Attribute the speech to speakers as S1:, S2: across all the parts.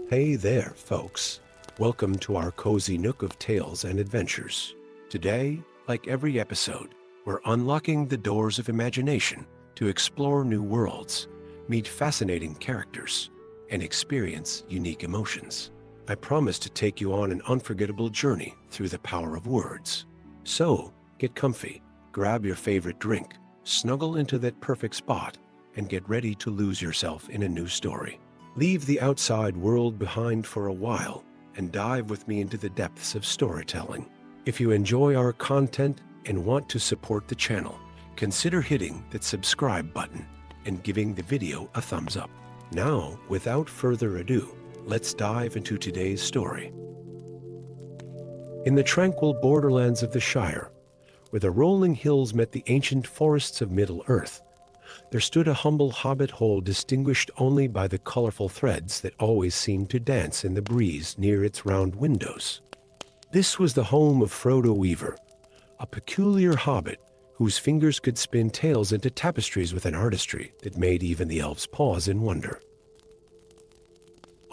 S1: Hey there, folks. Welcome to our cozy nook of tales and adventures. Today, like every episode, we're unlocking the doors of imagination to explore new worlds, meet fascinating characters, and experience unique emotions. I promise to take you on an unforgettable journey through the power of words. So, get comfy, grab your favorite drink, snuggle into that perfect spot, and get ready to lose yourself in a new story. Leave the outside world behind for a while and dive with me into the depths of storytelling. If you enjoy our content and want to support the channel, consider hitting that subscribe button and giving the video a thumbs up. Now, without further ado, let's dive into today's story. In the tranquil borderlands of the Shire, where the rolling hills met the ancient forests of Middle-earth, there stood a humble hobbit-hole distinguished only by the colorful threads that always seemed to dance in the breeze near its round windows. This was the home of Frodo Weaver, a peculiar hobbit whose fingers could spin tales into tapestries with an artistry that made even the elves pause in wonder.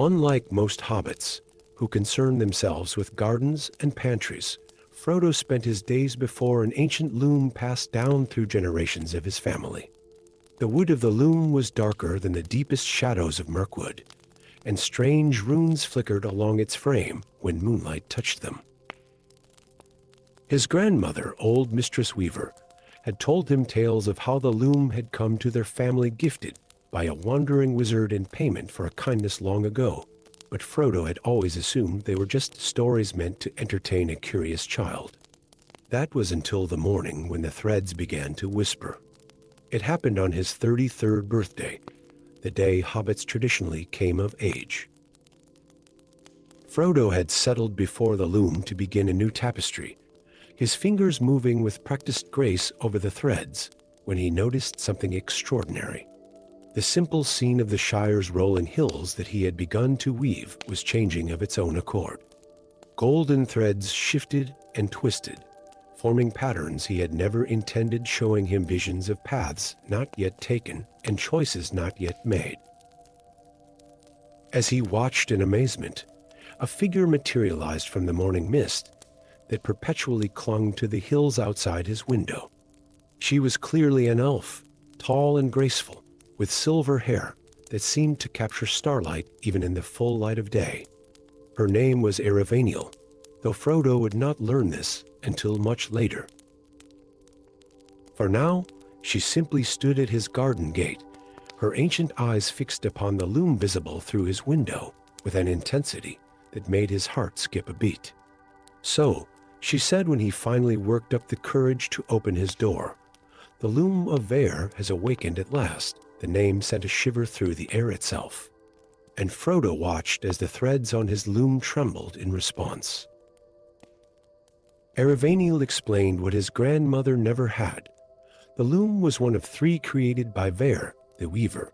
S1: Unlike most hobbits, who concern themselves with gardens and pantries, Frodo spent his days before an ancient loom passed down through generations of his family. The wood of the loom was darker than the deepest shadows of Mirkwood, and strange runes flickered along its frame when moonlight touched them. His grandmother, old Mistress Weaver, had told him tales of how the loom had come to their family gifted by a wandering wizard in payment for a kindness long ago, but Frodo had always assumed they were just stories meant to entertain a curious child. That was until the morning when the threads began to whisper. It happened on his 33rd birthday, the day hobbits traditionally came of age. Frodo had settled before the loom to begin a new tapestry, his fingers moving with practiced grace over the threads, when he noticed something extraordinary. The simple scene of the Shire's rolling hills that he had begun to weave was changing of its own accord. Golden threads shifted and twisted, forming patterns he had never intended, showing him visions of paths not yet taken and choices not yet made. As he watched in amazement, a figure materialized from the morning mist that perpetually clung to the hills outside his window. She was clearly an elf, tall and graceful, with silver hair that seemed to capture starlight even in the full light of day. Her name was Eravaniel, though Frodo would not learn this until much later. For now, she simply stood at his garden gate, her ancient eyes fixed upon the loom visible through his window with an intensity that made his heart skip a beat. "So," she said when he finally worked up the courage to open his door, "the loom of Vair has awakened at last." The name sent a shiver through the air itself, and Frodo watched as the threads on his loom trembled in response. Eravaniel explained what his grandmother never had. The loom was one of 3 created by Vair, the Weaver,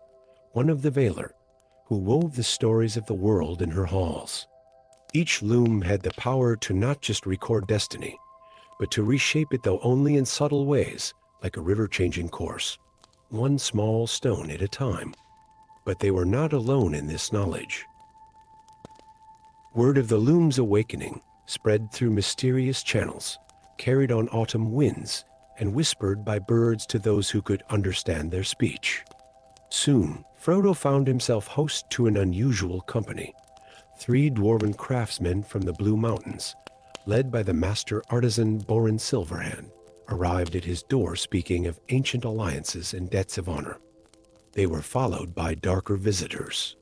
S1: one of the Valar, who wove the stories of the world in her halls. Each loom had the power to not just record destiny, but to reshape it, though only in subtle ways, like a river changing course, one small stone at a time. But they were not alone in this knowledge. Word of the loom's awakening spread through mysterious channels, carried on autumn winds, and whispered by birds to those who could understand their speech. Soon, Frodo found himself host to an unusual company. 3 dwarven craftsmen from the Blue Mountains, led by the master artisan Borin Silverhand, arrived at his door speaking of ancient alliances and debts of honor. They were followed by darker visitors.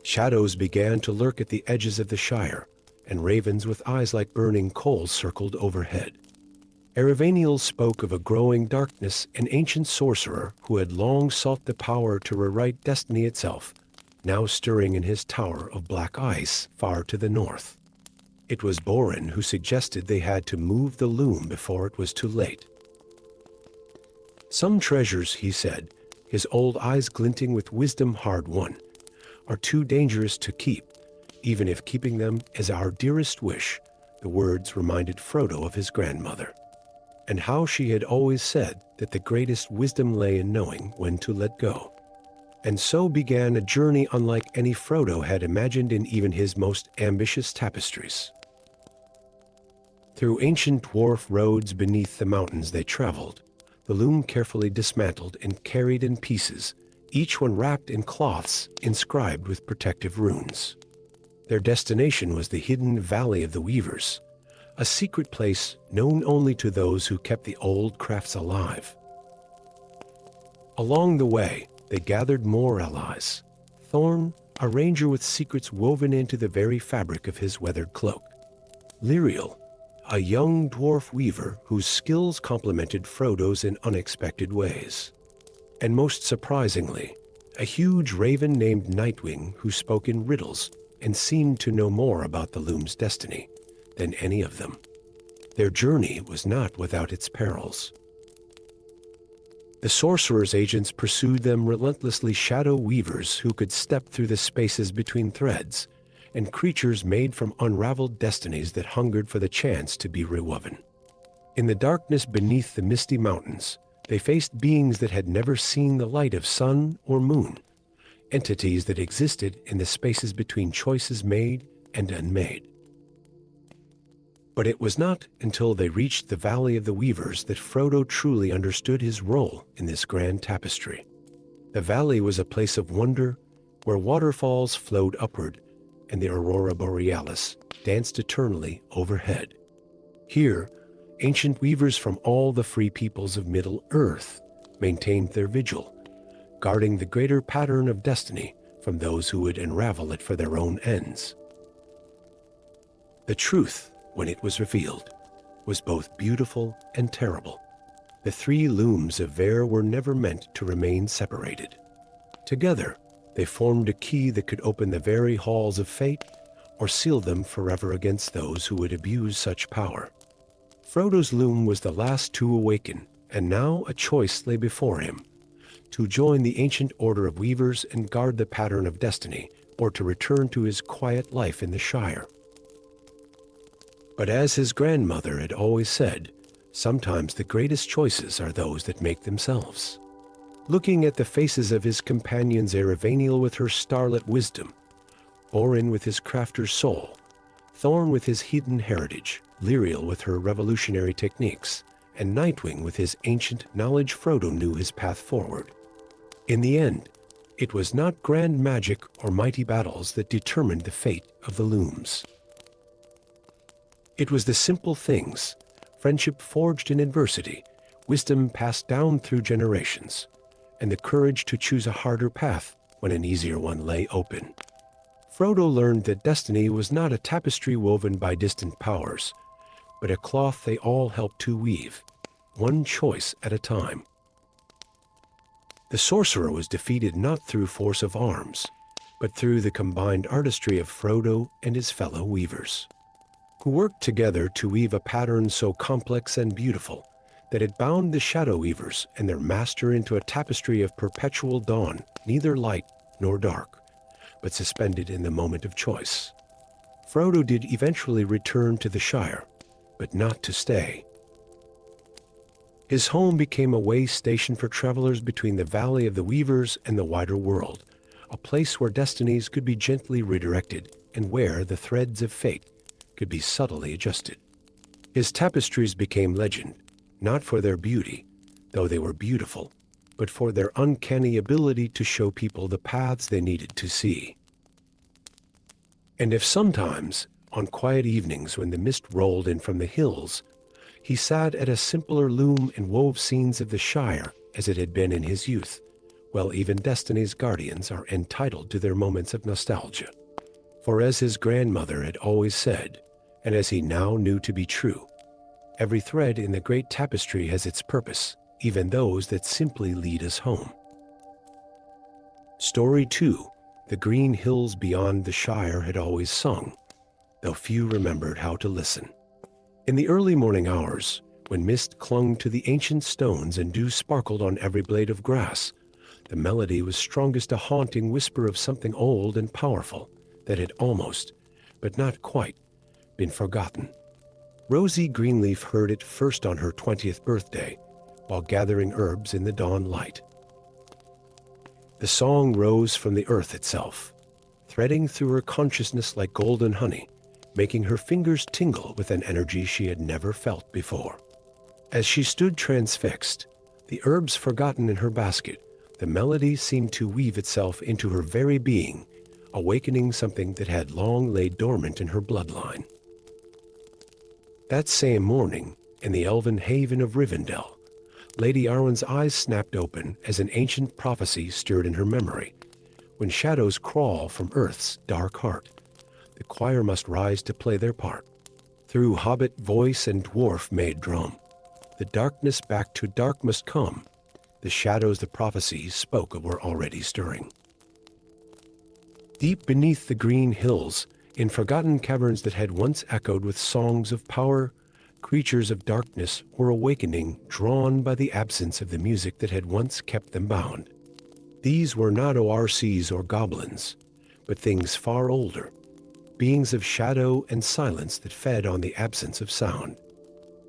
S1: Shadows began to lurk at the edges of the Shire, and ravens with eyes like burning coals circled overhead. Eravaniel spoke of a growing darkness, an ancient sorcerer who had long sought the power to rewrite destiny itself, now stirring in his tower of black ice far to the north. It was Borin who suggested they had to move the loom before it was too late. "Some treasures," he said, his old eyes glinting with wisdom hard won, "are too dangerous to keep, even if keeping them is our dearest wish." The words reminded Frodo of his grandmother, and how she had always said that the greatest wisdom lay in knowing when to let go. And so began a journey unlike any Frodo had imagined in even his most ambitious tapestries. Through ancient dwarf roads beneath the mountains they traveled, the loom carefully dismantled and carried in pieces, each one wrapped in cloths inscribed with protective runes. Their destination was the hidden Valley of the Weavers, a secret place known only to those who kept the old crafts alive. Along the way, they gathered more allies. Thorn, a ranger with secrets woven into the very fabric of his weathered cloak. Liriel, a young dwarf weaver whose skills complemented Frodo's in unexpected ways. And most surprisingly, a huge raven named Nightwing who spoke in riddles and seemed to know more about the loom's destiny than any of them. Their journey was not without its perils. The sorcerer's agents pursued them relentlessly, shadow weavers who could step through the spaces between threads, and creatures made from unraveled destinies that hungered for the chance to be rewoven. In the darkness beneath the misty mountains, they faced beings that had never seen the light of sun or moon, entities that existed in the spaces between choices made and unmade. But it was not until they reached the Valley of the Weavers that Frodo truly understood his role in this grand tapestry. The valley was a place of wonder where waterfalls flowed upward and the aurora borealis danced eternally overhead. Here, ancient weavers from all the free peoples of Middle-earth maintained their vigil, guarding the greater pattern of destiny from those who would unravel it for their own ends. The truth, when it was revealed, was both beautiful and terrible. The three looms of Ver were never meant to remain separated. Together, they formed a key that could open the very halls of fate or seal them forever against those who would abuse such power. Frodo's loom was the last to awaken, and now a choice lay before him: to join the ancient order of weavers and guard the pattern of destiny, or to return to his quiet life in the Shire. But as his grandmother had always said, sometimes the greatest choices are those that make themselves. Looking at the faces of his companions, Eravaniel with her starlit wisdom, Orin with his crafter's soul, Thorn with his hidden heritage, Liriel with her revolutionary techniques, and Nightwing with his ancient knowledge, Frodo knew his path forward. In the end, it was not grand magic or mighty battles that determined the fate of the looms. It was the simple things: friendship forged in adversity, wisdom passed down through generations, and the courage to choose a harder path when an easier one lay open. Frodo learned that destiny was not a tapestry woven by distant powers, but a cloth they all helped to weave, one choice at a time. The sorcerer was defeated not through force of arms, but through the combined artistry of Frodo and his fellow weavers, who worked together to weave a pattern so complex and beautiful that it bound the shadow weavers and their master into a tapestry of perpetual dawn, neither light nor dark, but suspended in the moment of choice. Frodo did eventually return to the Shire, but not to stay. His home became a way station for travelers between the Valley of the Weavers and the wider world, a place where destinies could be gently redirected and where the threads of fate could be subtly adjusted. His tapestries became legend, not for their beauty, though they were beautiful, but for their uncanny ability to show people the paths they needed to see. And if sometimes, on quiet evenings when the mist rolled in from the hills, he sat at a simpler loom and wove scenes of the Shire as it had been in his youth, well, even Destiny's guardians are entitled to their moments of nostalgia. For as his grandmother had always said, and as he now knew to be true, every thread in the great tapestry has its purpose, even those that simply lead us home. Story 2, the green hills beyond the Shire had always sung, though few remembered how to listen. In the early morning hours, when mist clung to the ancient stones and dew sparkled on every blade of grass, the melody was strongest, a haunting whisper of something old and powerful that had almost, but not quite, been forgotten. Rosie Greenleaf heard it first on her 20th birthday, while gathering herbs in the dawn light. The song rose from the earth itself, threading through her consciousness like golden honey, making her fingers tingle with an energy she had never felt before. As she stood transfixed, the herbs forgotten in her basket, the melody seemed to weave itself into her very being, awakening something that had long laid dormant in her bloodline. That same morning, in the elven haven of Rivendell, Lady Arwen's eyes snapped open as an ancient prophecy stirred in her memory. When shadows crawl from Earth's dark heart, the choir must rise to play their part. Through hobbit voice and dwarf-made drum, the darkness back to dark must come. The shadows the prophecy spoke of were already stirring. Deep beneath the green hills, in forgotten caverns that had once echoed with songs of power, creatures of darkness were awakening, drawn by the absence of the music that had once kept them bound. These were not ORCs or goblins, but things far older, beings of shadow and silence that fed on the absence of sound.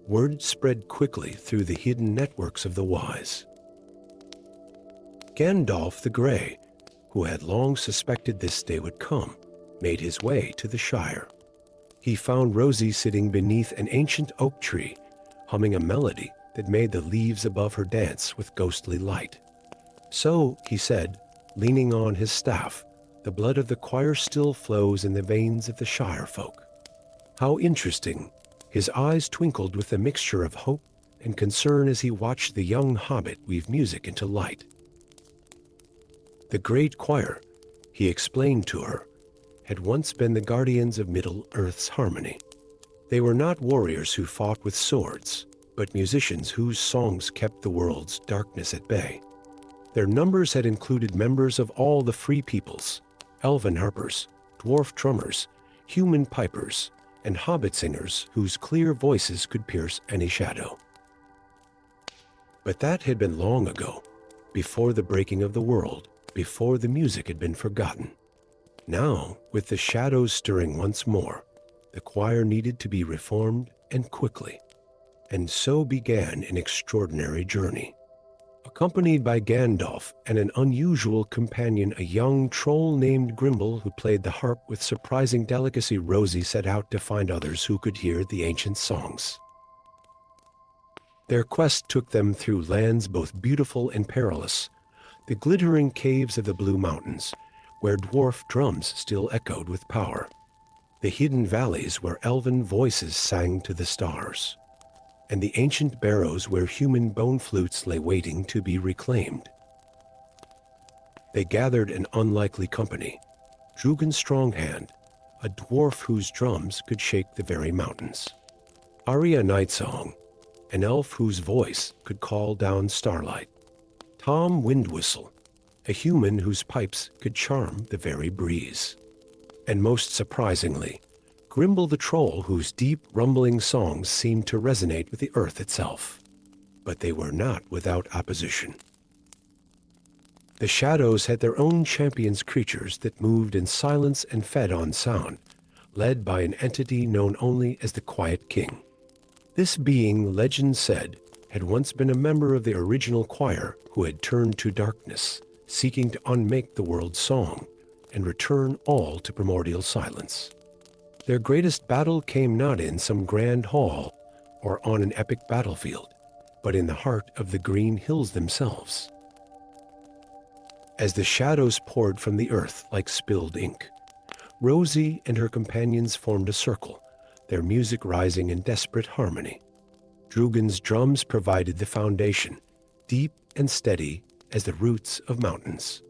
S1: Word spread quickly through the hidden networks of the wise. Gandalf the Grey, who had long suspected this day would come, made his way to the Shire. He found Rosie sitting beneath an ancient oak tree, humming a melody that made the leaves above her dance with ghostly light. So, he said, leaning on his staff, the blood of the choir still flows in the veins of the Shire folk. How interesting! His eyes twinkled with a mixture of hope and concern as he watched the young hobbit weave music into light. The great choir, he explained to her, had once been the guardians of Middle-earth's harmony. They were not warriors who fought with swords, but musicians whose songs kept the world's darkness at bay. Their numbers had included members of all the free peoples, elven harpers, dwarf drummers, human pipers, and hobbit singers whose clear voices could pierce any shadow. But that had been long ago, before the breaking of the world, before the music had been forgotten. Now, with the shadows stirring once more, the choir needed to be reformed and quickly. And so began an extraordinary journey. Accompanied by Gandalf and an unusual companion, a young troll named Grimble who played the harp with surprising delicacy, Rosie set out to find others who could hear the ancient songs. Their quest took them through lands both beautiful and perilous, the glittering caves of the Blue Mountains, where dwarf drums still echoed with power, the hidden valleys where elven voices sang to the stars, and the ancient barrows where human bone flutes lay waiting to be reclaimed. They gathered an unlikely company, Drugan Stronghand, a dwarf whose drums could shake the very mountains, Arya Nightsong, an elf whose voice could call down starlight, Tom Windwhistle, a human whose pipes could charm the very breeze, and most surprisingly, Grimble the troll whose deep, rumbling songs seemed to resonate with the earth itself. But they were not without opposition. The shadows had their own champions, creatures that moved in silence and fed on sound, led by an entity known only as the Quiet King. This being, legend said, had once been a member of the original choir who had turned to darkness, seeking to unmake the world's song and return all to primordial silence. Their greatest battle came not in some grand hall or on an epic battlefield, but in the heart of the green hills themselves. As the shadows poured from the earth like spilled ink, Rosie and her companions formed a circle, their music rising in desperate harmony. Drugan's drums provided the foundation, deep and steady as the roots of mountains.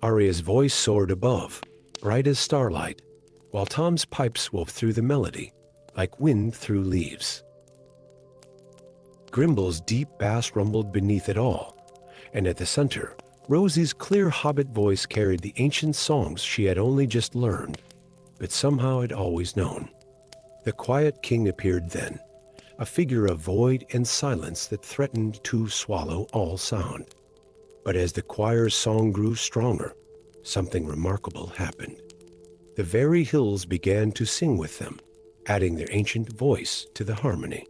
S1: Arya's voice soared above, bright as starlight, while Tom's pipes wove through the melody, like wind through leaves. Grimble's deep bass rumbled beneath it all, and at the center, Rosie's clear hobbit voice carried the ancient songs she had only just learned, but somehow had always known. The Quiet King appeared then, a figure of void and silence that threatened to swallow all sound. But as the choir's song grew stronger, something remarkable happened. The very hills began to sing with them, adding their ancient voice to the harmony.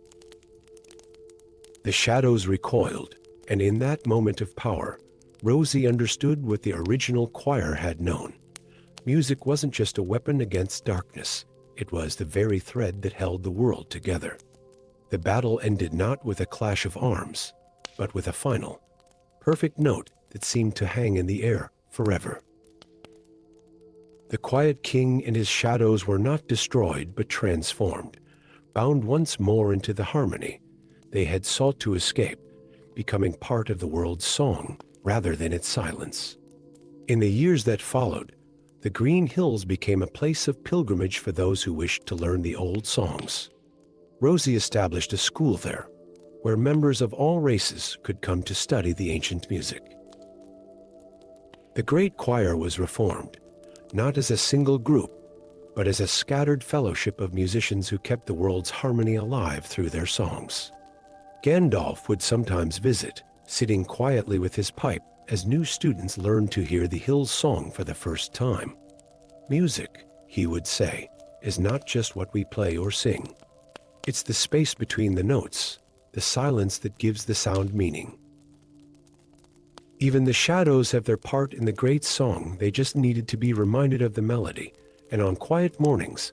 S1: The shadows recoiled, and in that moment of power, Rosie understood what the original choir had known. Music wasn't just a weapon against darkness. It was the very thread that held the world together. The battle ended not with a clash of arms, but with a final, perfect note that seemed to hang in the air forever. The quiet king and his shadows were not destroyed but transformed. Bound once more into the harmony they had sought to escape, becoming part of the world's song rather than its silence. In the years that followed, the Green Hills became a place of pilgrimage for those who wished to learn the old songs. Rosie established a school there, where members of all races could come to study the ancient music. The great choir was reformed, not as a single group, but as a scattered fellowship of musicians who kept the world's harmony alive through their songs. Gandalf would sometimes visit, sitting quietly with his pipe as new students learned to hear the Hills song for the first time. Music, he would say, is not just what we play or sing. It's the space between the notes, the silence that gives the sound meaning. Even the shadows have their part in the great song. They just needed to be reminded of the melody, and on quiet mornings,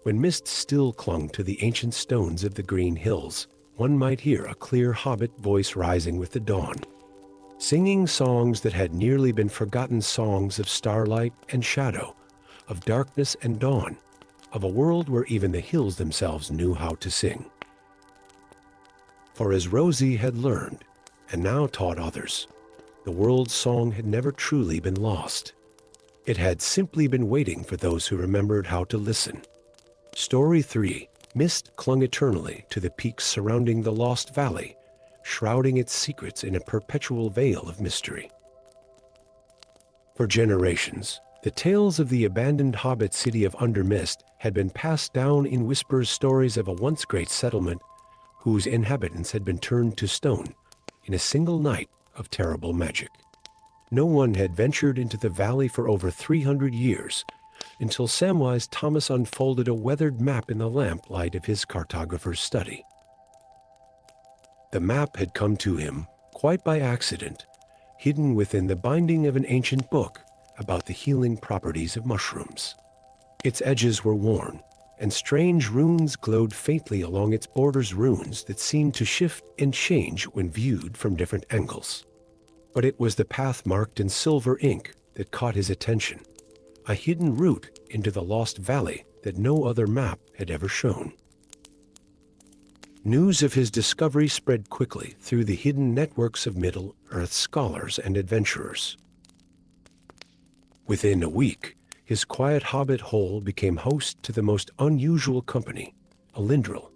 S1: when mist still clung to the ancient stones of the Green Hills, one might hear a clear hobbit voice rising with the dawn, singing songs that had nearly been forgotten, songs of starlight and shadow, of darkness and dawn, of a world where even the hills themselves knew how to sing. For as Rosie had learned, and now taught others, the world's song had never truly been lost. It had simply been waiting for those who remembered how to listen. Story 3. Mist clung eternally to the peaks surrounding the Lost Valley, shrouding its secrets in a perpetual veil of mystery. For generations, the tales of the abandoned hobbit city of Undermist had been passed down in whispers, stories of a once great settlement whose inhabitants had been turned to stone in a single night of terrible magic. No one had ventured into the valley for over 300 years, until Samwise Thomas unfolded a weathered map in the lamplight of his cartographer's study. The map had come to him, quite by accident, hidden within the binding of an ancient book about the healing properties of mushrooms. Its edges were worn, and strange runes glowed faintly along its borders, runes that seemed to shift and change when viewed from different angles. But it was the path marked in silver ink that caught his attention, a hidden route into the Lost Valley that no other map had ever shown. News of his discovery spread quickly through the hidden networks of Middle-earth scholars and adventurers. Within a week, his quiet hobbit hole became host to the most unusual company, Elendril,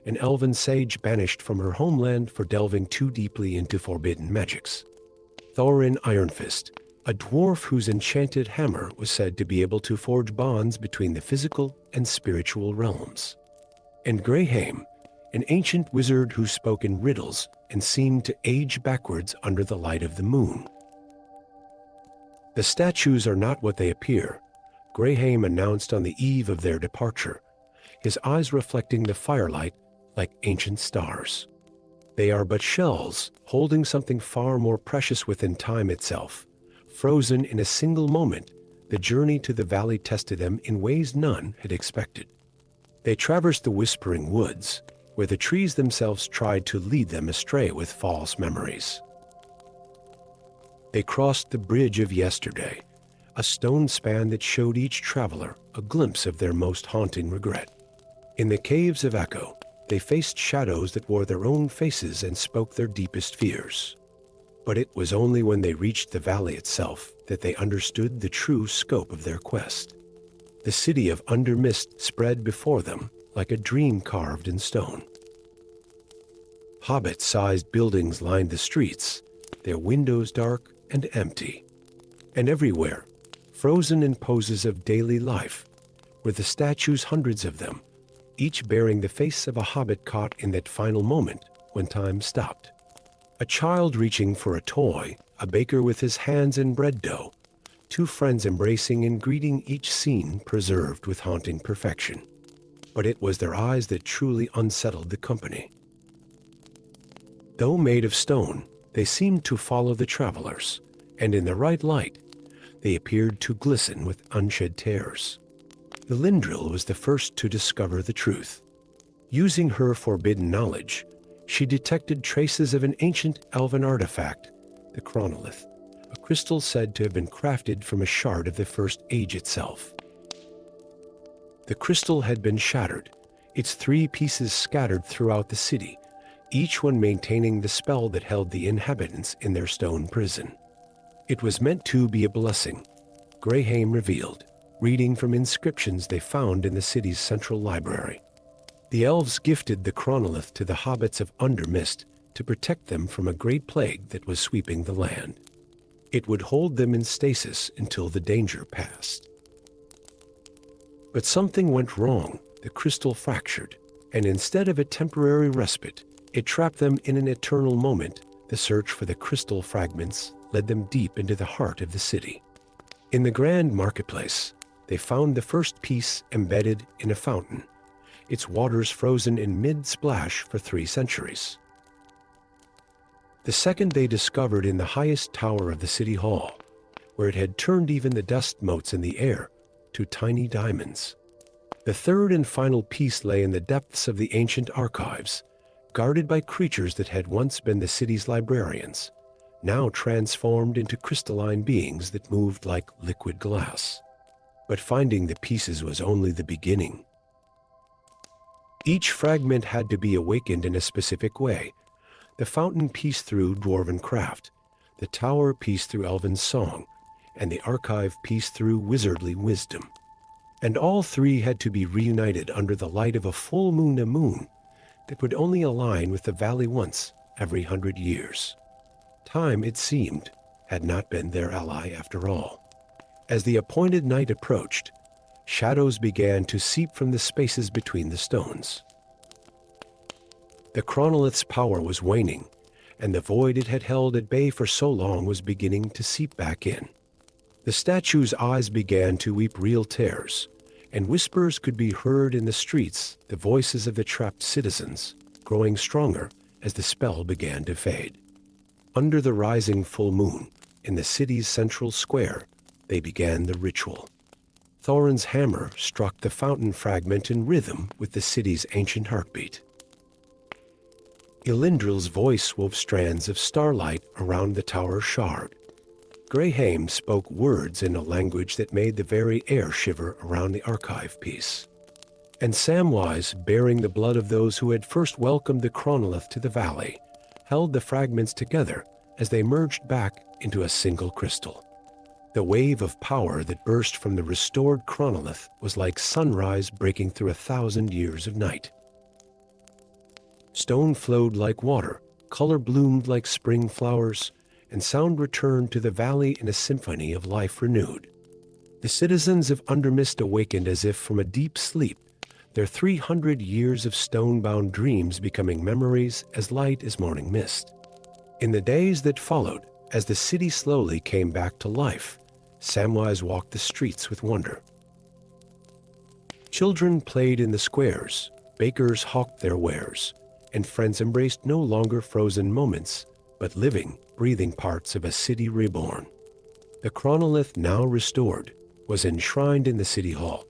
S1: an elven sage banished from her homeland for delving too deeply into forbidden magics. Thorin Ironfist, a dwarf whose enchanted hammer was said to be able to forge bonds between the physical and spiritual realms. And Greyhaim, an ancient wizard who spoke in riddles and seemed to age backwards under the light of the moon. The statues are not what they appear, Greyhaim announced on the eve of their departure, his eyes reflecting the firelight like ancient stars. They are but shells, holding something far more precious within time itself. Frozen in a single moment, the journey to the valley tested them in ways none had expected. They traversed the whispering woods, where the trees themselves tried to lead them astray with false memories. They crossed the bridge of yesterday, a stone span that showed each traveler a glimpse of their most haunting regret. In the caves of Echo, they faced shadows that wore their own faces and spoke their deepest fears. But it was only when they reached the valley itself that they understood the true scope of their quest. The city of Undermist spread before them like a dream carved in stone. Hobbit-sized buildings lined the streets, their windows dark and empty. And everywhere, frozen in poses of daily life, were the statues, hundreds of them, each bearing the face of a hobbit caught in that final moment when time stopped. A child reaching for a toy, a baker with his hands in bread dough, two friends embracing and greeting, each scene preserved with haunting perfection. But it was their eyes that truly unsettled the company. Though made of stone, they seemed to follow the travelers, and in the right light, they appeared to glisten with unshed tears. The lingers was the first to discover the truth. Using her forbidden knowledge, she detected traces of an ancient elven artifact, the chronolith, a crystal said to have been crafted from a shard of the First Age itself. The crystal had been shattered, its 3 pieces scattered throughout the city, each one maintaining the spell that held the inhabitants in their stone prison. It was meant to be a blessing, Graham revealed, reading from inscriptions they found in the city's central library. The elves gifted the chronolith to the hobbits of Undermist to protect them from a great plague that was sweeping the land. It would hold them in stasis until the danger passed. But something went wrong. The crystal fractured, and instead of a temporary respite, it trapped them in an eternal moment. The search for the crystal fragments led them deep into the heart of the city. In the grand marketplace, they found the first piece embedded in a fountain, its waters frozen in mid-splash for 3 centuries. The second they discovered in the highest tower of the city hall, where it had turned even the dust motes in the air to tiny diamonds. The third and final piece lay in the depths of the ancient archives, guarded by creatures that had once been the city's librarians, now transformed into crystalline beings that moved like liquid glass. But finding the pieces was only the beginning. Each fragment had to be awakened in a specific way. The fountain piece through dwarven craft, the tower piece through elven song, and the archive piece through wizardly wisdom. And all 3 had to be reunited under the light of a full moon, a moon that would only align with the valley once every 100 years. Time, it seemed, had not been their ally after all. As the appointed night approached, shadows began to seep from the spaces between the stones. The chronolith's power was waning, and the void it had held at bay for so long was beginning to seep back in. The statue's eyes began to weep real tears, and whispers could be heard in the streets, the voices of the trapped citizens, growing stronger as the spell began to fade. Under the rising full moon, in the city's central square, they began the ritual. Thorin's hammer struck the fountain fragment in rhythm with the city's ancient heartbeat. Elendril's voice wove strands of starlight around the tower shard. Graham spoke words in a language that made the very air shiver around the archive piece. And Samwise, bearing the blood of those who had first welcomed the chronolith to the valley, held the fragments together as they merged back into a single crystal. The wave of power that burst from the restored chronolith was like sunrise breaking through 1,000 years of night. Stone flowed like water, color bloomed like spring flowers, and sound returned to the valley in a symphony of life renewed. The citizens of Undermist awakened as if from a deep sleep, their 300 years of stone-bound dreams becoming memories as light as morning mist. In the days that followed, as the city slowly came back to life, Samwise walked the streets with wonder. Children played in the squares, bakers hawked their wares, and friends embraced no longer frozen moments, but living, breathing parts of a city reborn. The chronolith, now restored, was enshrined in the city hall,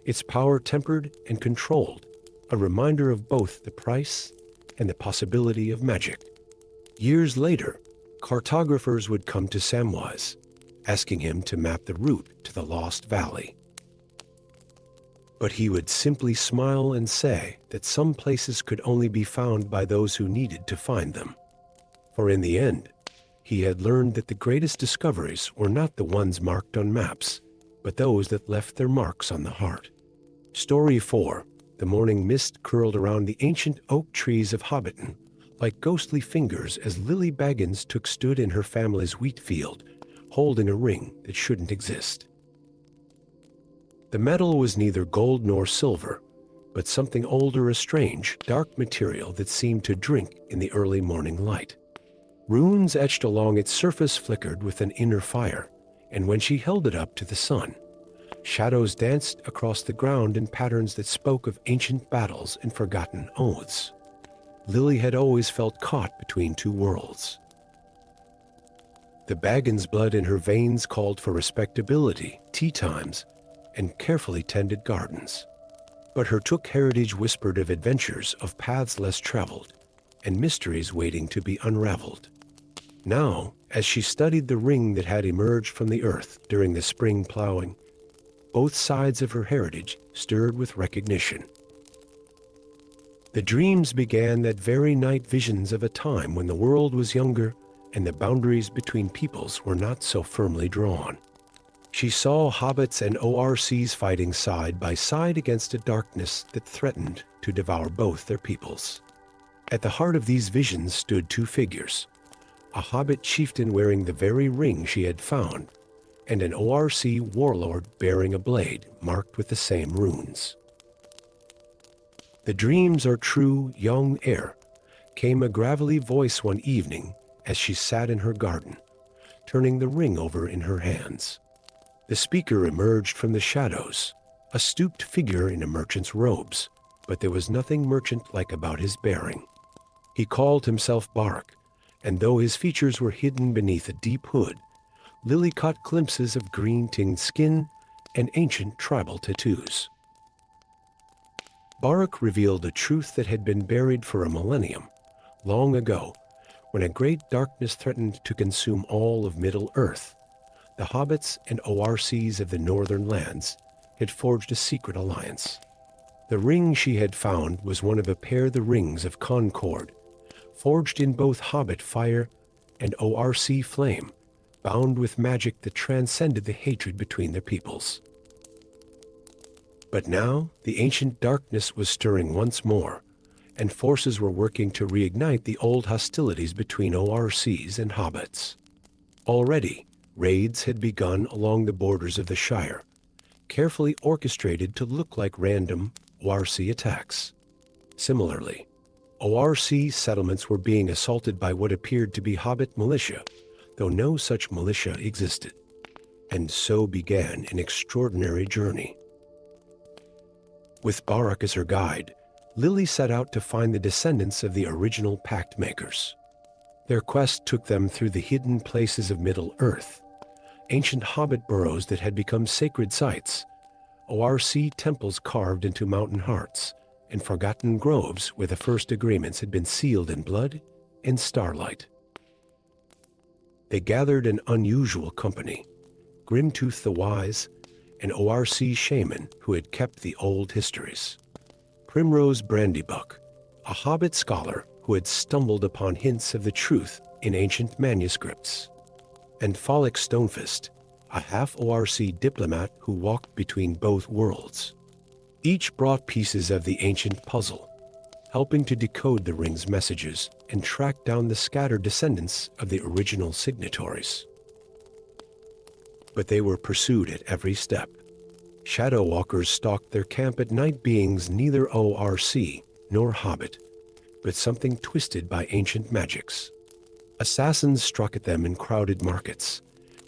S1: its power tempered and controlled, a reminder of both the price and the possibility of magic. Years later, cartographers would come to Samwise, asking him to map the route to the Lost Valley. But he would simply smile and say that some places could only be found by those who needed to find them. For in the end, he had learned that the greatest discoveries were not the ones marked on maps, but those that left their marks on the heart. Story 4. The morning mist curled around the ancient oak trees of Hobbiton, like ghostly fingers as Lily Baggins stood in her family's wheat field, holding a ring that shouldn't exist. The metal was neither gold nor silver, but something older, a strange, dark material that seemed to drink in the early morning light. Runes etched along its surface flickered with an inner fire, and when she held it up to the sun, shadows danced across the ground in patterns that spoke of ancient battles and forgotten oaths. Lily had always felt caught between two worlds. The Baggins blood in her veins called for respectability, tea times, and carefully tended gardens. But her Took heritage whispered of adventures, of paths less traveled, and mysteries waiting to be unraveled. Now, as she studied the ring that had emerged from the earth during the spring plowing, both sides of her heritage stirred with recognition. The dreams began that very night, visions of a time when the world was younger and the boundaries between peoples were not so firmly drawn. She saw hobbits and ORCs fighting side by side against a darkness that threatened to devour both their peoples. At the heart of these visions stood two figures, a hobbit chieftain wearing the very ring she had found, and an ORC warlord bearing a blade marked with the same runes. "The dreams are true, young heir," came a gravelly voice one evening as she sat in her garden, turning the ring over in her hands. The speaker emerged from the shadows, a stooped figure in a merchant's robes, but there was nothing merchant-like about his bearing. He called himself Barak, and though his features were hidden beneath a deep hood, Lily caught glimpses of green-tinged skin and ancient tribal tattoos. Barak revealed a truth that had been buried for a millennium, long ago, when a great darkness threatened to consume all of Middle-earth. The hobbits and ORCs of the northern lands had forged a secret alliance. The ring she had found was one of a pair, the rings of Concord, forged in both hobbit fire and ORC flame, bound with magic that transcended the hatred between their peoples. But now the ancient darkness was stirring once more, and forces were working to reignite the old hostilities between ORCs and hobbits. Already, raids had begun along the borders of the Shire, carefully orchestrated to look like random ORC attacks. Similarly, ORC settlements were being assaulted by what appeared to be hobbit militia, though no such militia existed. And so began an extraordinary journey. With Barak as her guide, Lily set out to find the descendants of the original pact makers. Their quest took them through the hidden places of Middle-earth, ancient hobbit burrows that had become sacred sites, ORC temples carved into mountain hearts, and forgotten groves where the first agreements had been sealed in blood and starlight. They gathered an unusual company, Grimtooth the Wise, an ORC shaman who had kept the old histories, Primrose Brandybuck, a hobbit scholar who had stumbled upon hints of the truth in ancient manuscripts, and Follick Stonefist, a half-ORC diplomat who walked between both worlds. Each brought pieces of the ancient puzzle, helping to decode the ring's messages and track down the scattered descendants of the original signatories. But they were pursued at every step. Shadow walkers stalked their camp at night, beings neither ORC nor hobbit, but something twisted by ancient magics. Assassins struck at them in crowded markets,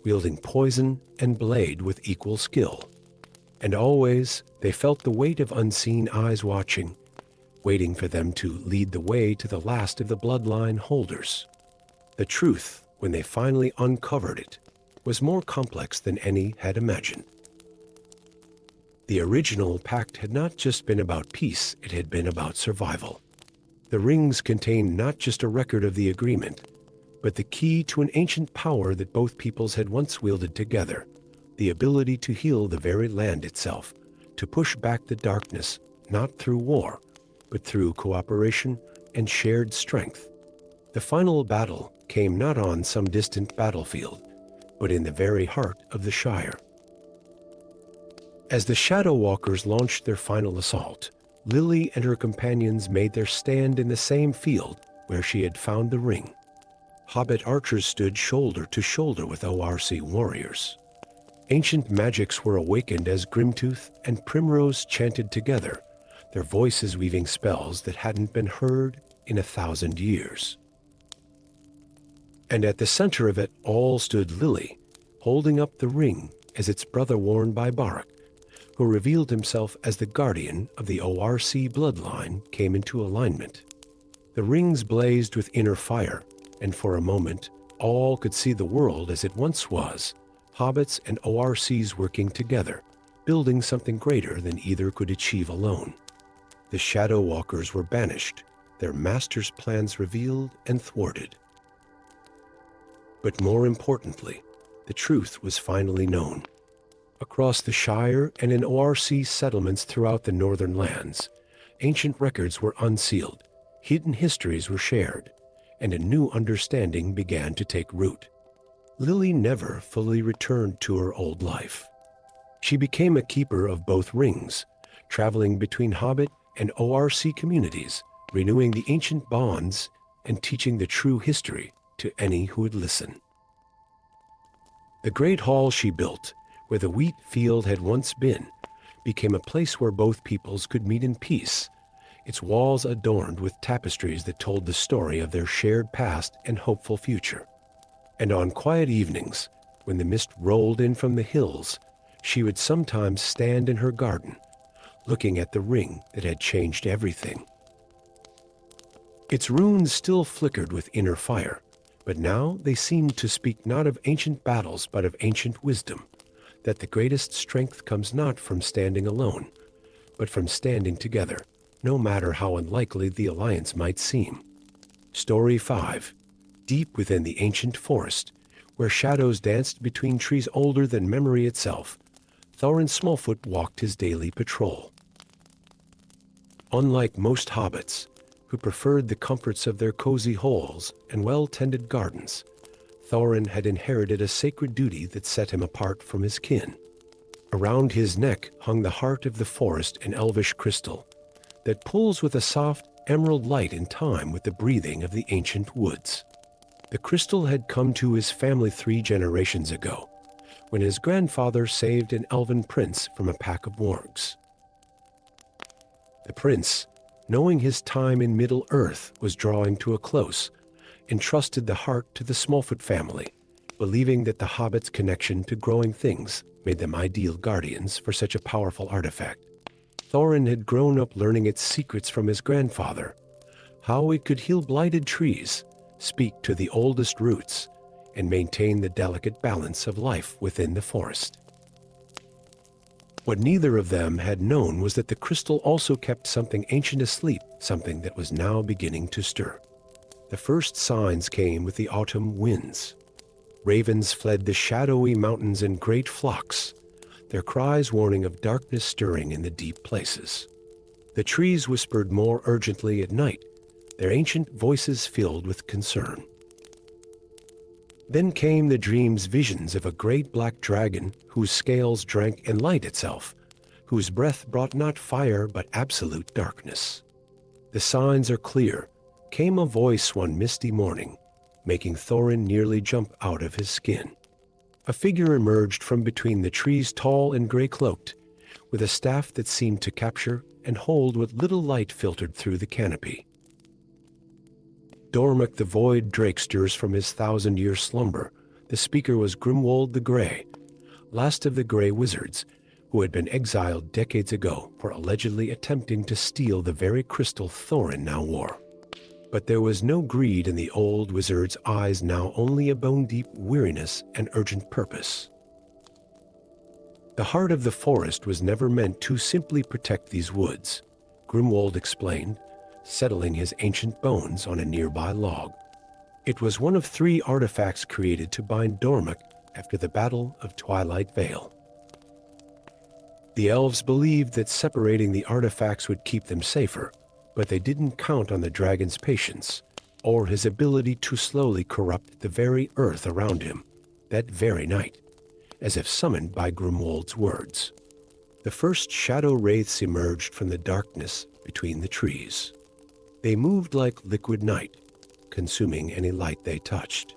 S1: wielding poison and blade with equal skill. And always they felt the weight of unseen eyes watching, waiting for them to lead the way to the last of the bloodline holders. The truth, when they finally uncovered it, was more complex than any had imagined. The original pact had not just been about peace, it had been about survival. The rings contained not just a record of the agreement, but the key to an ancient power that both peoples had once wielded together, the ability to heal the very land itself, to push back the darkness, not through war, but through cooperation and shared strength. The final battle came not on some distant battlefield, but in the very heart of the Shire. As the Shadow Walkers launched their final assault, Lily and her companions made their stand in the same field where she had found the ring. Hobbit archers stood shoulder to shoulder with ORC warriors. Ancient magics were awakened as Grimtooth and Primrose chanted together, their voices weaving spells that hadn't been heard in 1,000 years. And at the center of it all stood Lily, holding up the ring as its brother worn by Barak, who revealed himself as the guardian of the ORC bloodline, came into alignment. The rings blazed with inner fire, and for a moment, all could see the world as it once was, hobbits and ORCs working together, building something greater than either could achieve alone. The Shadow Walkers were banished, their master's plans revealed and thwarted. But more importantly, the truth was finally known. Across the Shire and in ORC settlements throughout the northern lands, ancient records were unsealed, hidden histories were shared, and a new understanding began to take root. Lily never fully returned to her old life. She became a keeper of both rings, traveling between Hobbit and ORC communities, renewing the ancient bonds and teaching the true history to any who would listen. The great hall she built, where the wheat field had once been, became a place where both peoples could meet in peace, its walls adorned with tapestries that told the story of their shared past and hopeful future. And on quiet evenings, when the mist rolled in from the hills, she would sometimes stand in her garden, looking at the ring that had changed everything. Its runes still flickered with inner fire, but now they seemed to speak not of ancient battles but of ancient wisdom, that the greatest strength comes not from standing alone, but from standing together, no matter how unlikely the alliance might seem. Story 5. Deep within the ancient forest, where shadows danced between trees older than memory itself, Thorin Smallfoot walked his daily patrol. Unlike most hobbits, who preferred the comforts of their cozy holes and well-tended gardens, Thorin had inherited a sacred duty that set him apart from his kin. Around his neck hung the heart of the forest, an elvish crystal that pulls with a soft emerald light in time with the breathing of the ancient woods. The crystal had come to his family 3 generations ago, when his grandfather saved an elven prince from a pack of wargs. The prince, knowing his time in Middle-earth was drawing to a close, entrusted the heart to the Smallfoot family, believing that the hobbits' connection to growing things made them ideal guardians for such a powerful artifact. Thorin had grown up learning its secrets from his grandfather, how it could heal blighted trees, speak to the oldest roots, and maintain the delicate balance of life within the forest. What neither of them had known was that the crystal also kept something ancient asleep, something that was now beginning to stir. The first signs came with the autumn winds. Ravens fled the shadowy mountains in great flocks, their cries warning of darkness stirring in the deep places. The trees whispered more urgently at night, their ancient voices filled with concern. Then came the dream's visions of a great black dragon whose scales drank and light itself, whose breath brought not fire but absolute darkness. The signs are clear, came a voice one misty morning, making Thorin nearly jump out of his skin. A figure emerged from between the trees, tall and gray-cloaked, with a staff that seemed to capture and hold what little light filtered through the canopy. Dormick the Void Drake stirs from his 1,000-year slumber. The speaker was Grimwold the Grey, last of the Grey Wizards, who had been exiled decades ago for allegedly attempting to steal the very crystal Thorin now wore. But there was no greed in the old wizard's eyes now, only a bone-deep weariness and urgent purpose. The heart of the forest was never meant to simply protect these woods, Grimwold explained, settling his ancient bones on a nearby log. It was one of 3 artifacts created to bind Dormick after the Battle of Twilight Vale. The elves believed that separating the artifacts would keep them safer, but they didn't count on the dragon's patience or his ability to slowly corrupt the very earth around him that very night, as if summoned by Grimwold's words. The first shadow wraiths emerged from the darkness between the trees. They moved like liquid night, consuming any light they touched.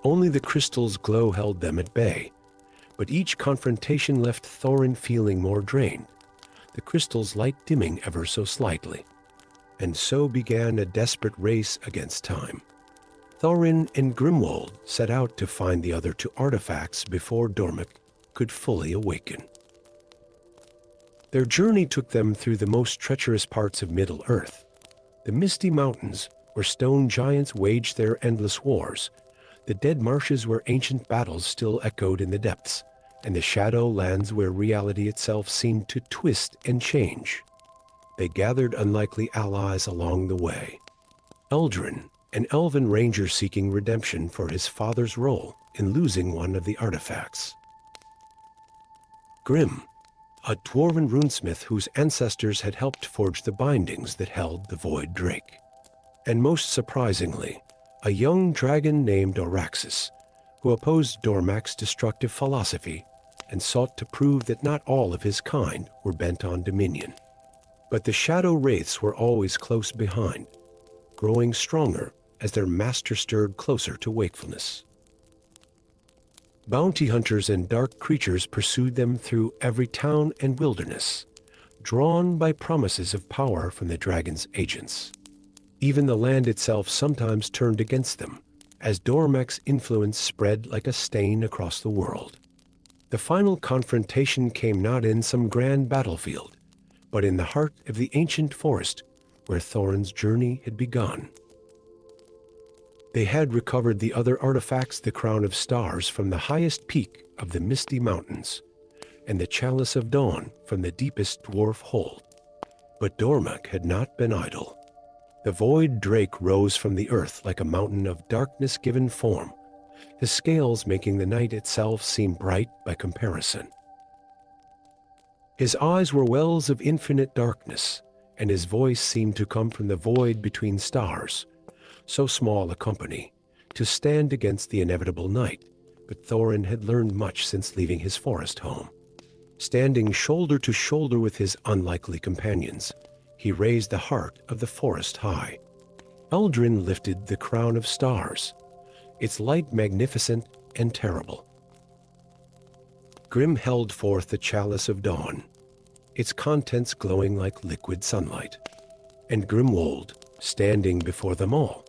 S1: Only the crystal's glow held them at bay, but each confrontation left Thorin feeling more drained, the crystal's light dimming ever so slightly. And so began a desperate race against time. Thorin and Grimwold set out to find the other 2 artifacts before Dormick could fully awaken. Their journey took them through the most treacherous parts of Middle-earth, the misty mountains where stone giants waged their endless wars, the dead marshes where ancient battles still echoed in the depths, and the shadow lands where reality itself seemed to twist and change. They gathered unlikely allies along the way. Durin, an elven ranger seeking redemption for his father's role in losing one of the artifacts. Grim, a dwarven runesmith whose ancestors had helped forge the bindings that held the Void Drake. And most surprisingly, a young dragon named Oraxis, who opposed Dormak's destructive philosophy and sought to prove that not all of his kind were bent on dominion. But the shadow wraiths were always close behind, growing stronger as their master stirred closer to wakefulness. Bounty hunters and dark creatures pursued them through every town and wilderness, drawn by promises of power from the dragon's agents. Even the land itself sometimes turned against them, as Dormak's influence spread like a stain across the world. The final confrontation came not in some grand battlefield, but in the heart of the ancient forest where Thorin's journey had begun. They had recovered the other artifacts, the crown of stars from the highest peak of the misty mountains, and the chalice of dawn from the deepest dwarf hold. But Dormak had not been idle. The Void Drake rose from the earth like a mountain of darkness given form, his scales making the night itself seem bright by comparison. His eyes were wells of infinite darkness, and his voice seemed to come from the void between stars, so small a company, to stand against the inevitable night, but Thorin had learned much since leaving his forest home. Standing shoulder to shoulder with his unlikely companions, he raised the heart of the forest high. Durin lifted the crown of stars, its light magnificent and terrible. Grim held forth the chalice of dawn, its contents glowing like liquid sunlight. And Grimwold, standing before them all,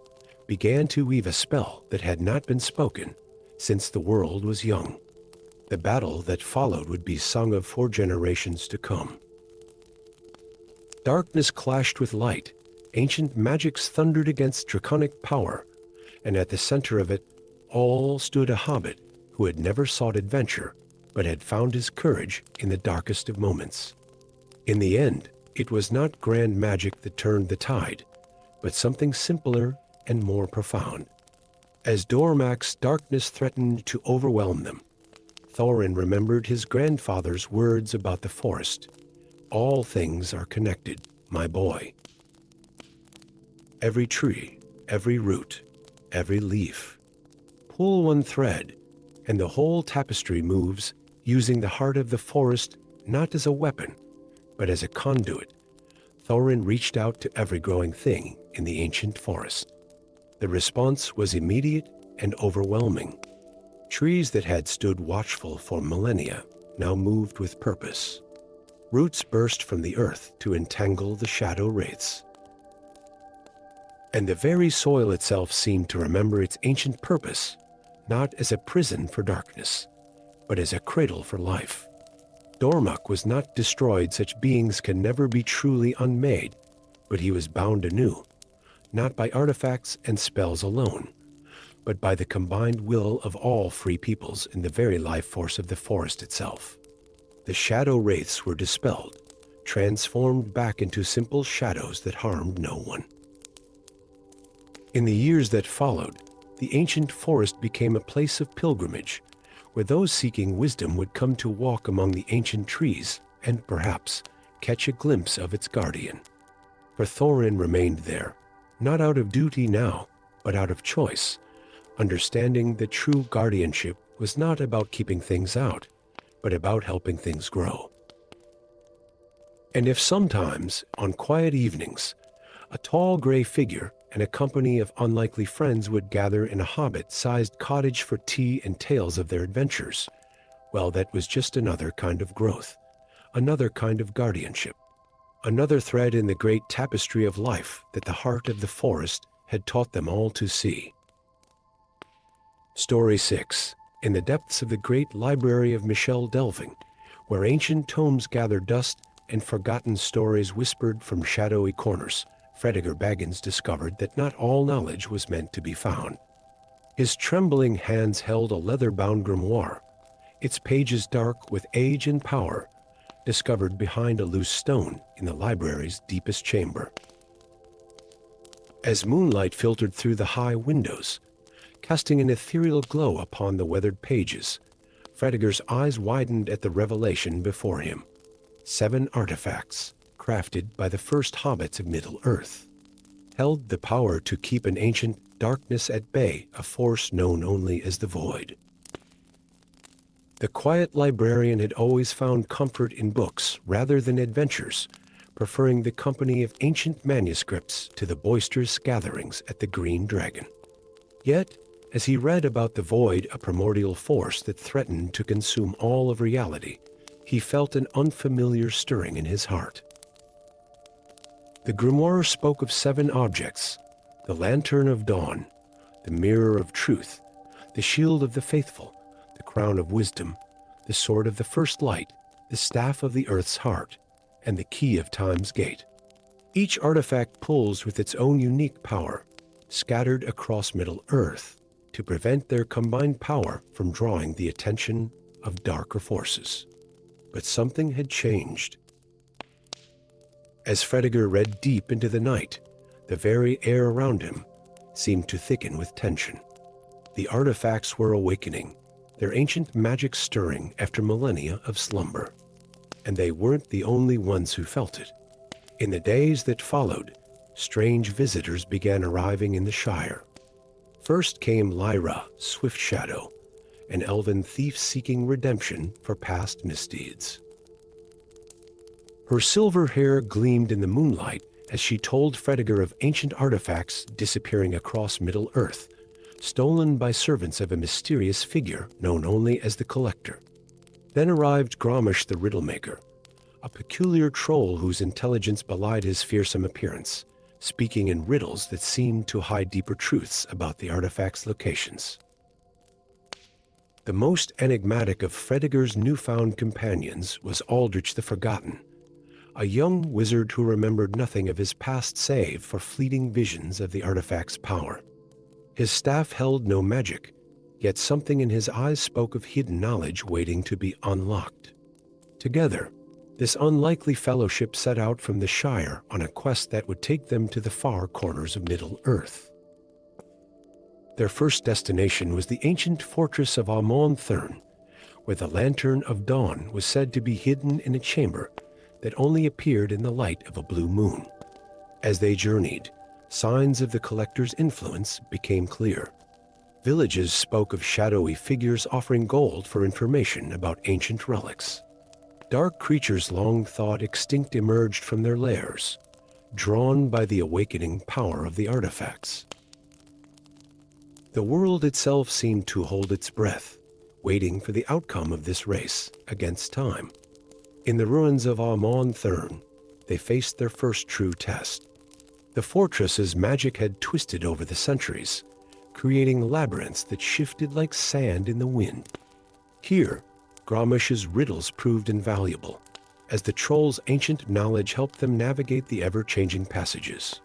S1: began to weave a spell that had not been spoken since the world was young. The battle that followed would be sung of for generations to come. Darkness clashed with light, ancient magics thundered against draconic power, and at the center of it all stood a hobbit who had never sought adventure, but had found his courage in the darkest of moments. In the end, it was not grand magic that turned the tide, but something simpler and more profound. As Dormak's darkness threatened to overwhelm them, Thorin remembered his grandfather's words about the forest. All things are connected, my boy. Every tree, every root, every leaf. Pull one thread, and the whole tapestry moves, using the heart of the forest not as a weapon, but as a conduit. Thorin reached out to every growing thing in the ancient forest. The response was immediate and overwhelming. Trees that had stood watchful for millennia now moved with purpose. Roots burst from the earth to entangle the shadow wraiths. And the very soil itself seemed to remember its ancient purpose, not as a prison for darkness, but as a cradle for life. Dormak was not destroyed, such beings can never be truly unmade, but he was bound anew, not by artifacts and spells alone, but by the combined will of all free peoples in the very life force of the forest itself. The shadow wraiths were dispelled, transformed back into simple shadows that harmed no one. In the years that followed, the ancient forest became a place of pilgrimage, where those seeking wisdom would come to walk among the ancient trees and perhaps catch a glimpse of its guardian. For Thorin remained there, not out of duty now, but out of choice, understanding that true guardianship was not about keeping things out, but about helping things grow. And if sometimes, on quiet evenings, a tall gray figure and a company of unlikely friends would gather in a hobbit-sized cottage for tea and tales of their adventures, well, that was just another kind of growth, another kind of guardianship, another thread in the great tapestry of life that the heart of the forest had taught them all to see. Story 6. In the depths of the great library of Michel Delving, where ancient tomes gather dust and forgotten stories whispered from shadowy corners, Fredegar Baggins discovered that not all knowledge was meant to be found. His trembling hands held a leather-bound grimoire, its pages dark with age and power, discovered behind a loose stone in the library's deepest chamber. As moonlight filtered through the high windows, casting an ethereal glow upon the weathered pages, Fredegar's eyes widened at the revelation before him. 7 artifacts, crafted by the first hobbits of Middle-earth, held the power to keep an ancient darkness at bay, a force known only as the Void. The quiet librarian had always found comfort in books rather than adventures, preferring the company of ancient manuscripts to the boisterous gatherings at the Green Dragon. Yet, as he read about the Void, a primordial force that threatened to consume all of reality, he felt an unfamiliar stirring in his heart. The grimoire spoke of 7 objects: the lantern of dawn, the mirror of truth, the shield of the faithful, the crown of wisdom, the sword of the first light, the staff of the earth's heart, and the key of time's gate. Each artifact pulls with its own unique power, scattered across Middle-earth, to prevent their combined power from drawing the attention of darker forces. But something had changed. As Fredegar read deep into the night, the very air around him seemed to thicken with tension. The artifacts were awakening, their ancient magic stirring after millennia of slumber. And they weren't the only ones who felt it. In the days that followed, strange visitors began arriving in the Shire. First came Lyra, Swift Shadow, an elven thief seeking redemption for past misdeeds. Her silver hair gleamed in the moonlight as she told Fredegar of ancient artifacts disappearing across Middle-earth, stolen by servants of a mysterious figure known only as the Collector. Then arrived Gromish the Riddlemaker, a peculiar troll whose intelligence belied his fearsome appearance, speaking in riddles that seemed to hide deeper truths about the artifacts' locations. The most enigmatic of Fredegar's newfound companions was Aldrich the Forgotten, a young wizard who remembered nothing of his past save for fleeting visions of the artifact's power. His staff held no magic, yet something in his eyes spoke of hidden knowledge waiting to be unlocked. Together, this unlikely fellowship set out from the Shire on a quest that would take them to the far corners of Middle-earth. Their first destination was the ancient fortress of Amon-Thurn, where the Lantern of Dawn was said to be hidden in a chamber that only appeared in the light of a blue moon. As they journeyed, signs of the Collector's influence became clear. Villages spoke of shadowy figures offering gold for information about ancient relics. Dark creatures long thought extinct emerged from their lairs, drawn by the awakening power of the artifacts. The world itself seemed to hold its breath, waiting for the outcome of this race against time. In the ruins of Amon-Thurn, they faced their first true test. The fortress's magic had twisted over the centuries, creating labyrinths that shifted like sand in the wind. Here, Gromish's riddles proved invaluable, as the troll's ancient knowledge helped them navigate the ever-changing passages.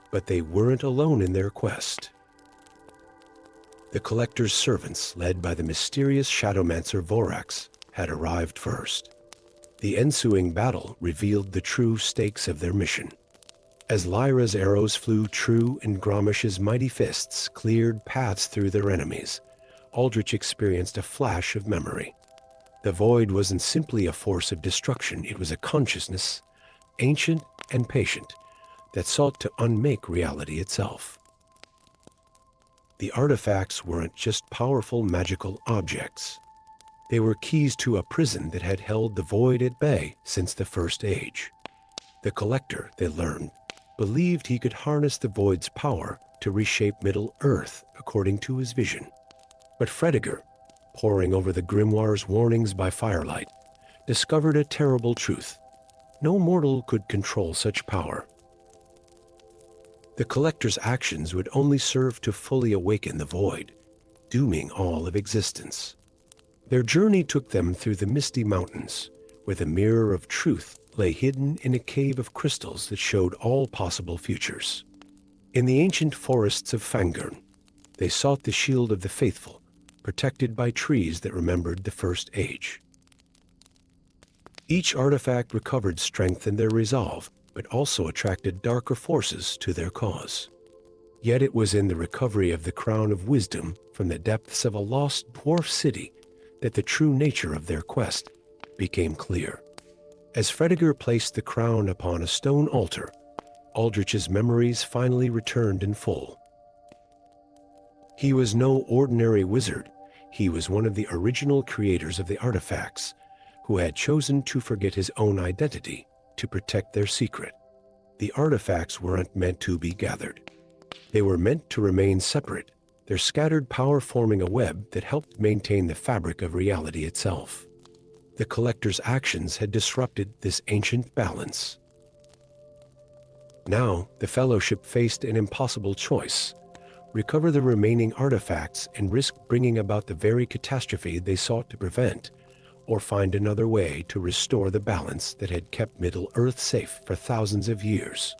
S1: But they weren't alone in their quest. The Collector's servants, led by the mysterious Shadowmancer Vorax, had arrived first. The ensuing battle revealed the true stakes of their mission. As Lyra's arrows flew true and Gromish's mighty fists cleared paths through their enemies, Aldrich experienced a flash of memory. The Void wasn't simply a force of destruction, it was a consciousness, ancient and patient, that sought to unmake reality itself. The artifacts weren't just powerful magical objects. They were keys to a prison that had held the Void at bay since the First Age. The Collector, they learned, believed he could harness the Void's power to reshape Middle-earth according to his vision. But Fredegar, poring over the grimoire's warnings by firelight, discovered a terrible truth. No mortal could control such power. The Collector's actions would only serve to fully awaken the Void, dooming all of existence. Their journey took them through the misty mountains, where the mirror of truth lay hidden in a cave of crystals that showed all possible futures. In the ancient forests of Fangorn, they sought the shield of the faithful, protected by trees that remembered the First Age. Each artifact recovered strength in their resolve, but also attracted darker forces to their cause. Yet it was in the recovery of the crown of wisdom from the depths of a lost dwarf city that the true nature of their quest became clear. As Fredegar placed the crown upon a stone altar, Aldrich's memories finally returned in full. He was no ordinary wizard. He was one of the original creators of the artifacts, who had chosen to forget his own identity to protect their secret. The artifacts weren't meant to be gathered. They were meant to remain separate, their scattered power forming a web that helped maintain the fabric of reality itself. The collector's actions had disrupted this ancient balance. Now, the Fellowship faced an impossible choice: recover the remaining artifacts and risk bringing about the very catastrophe they sought to prevent, or find another way to restore the balance that had kept Middle-earth safe for thousands of years.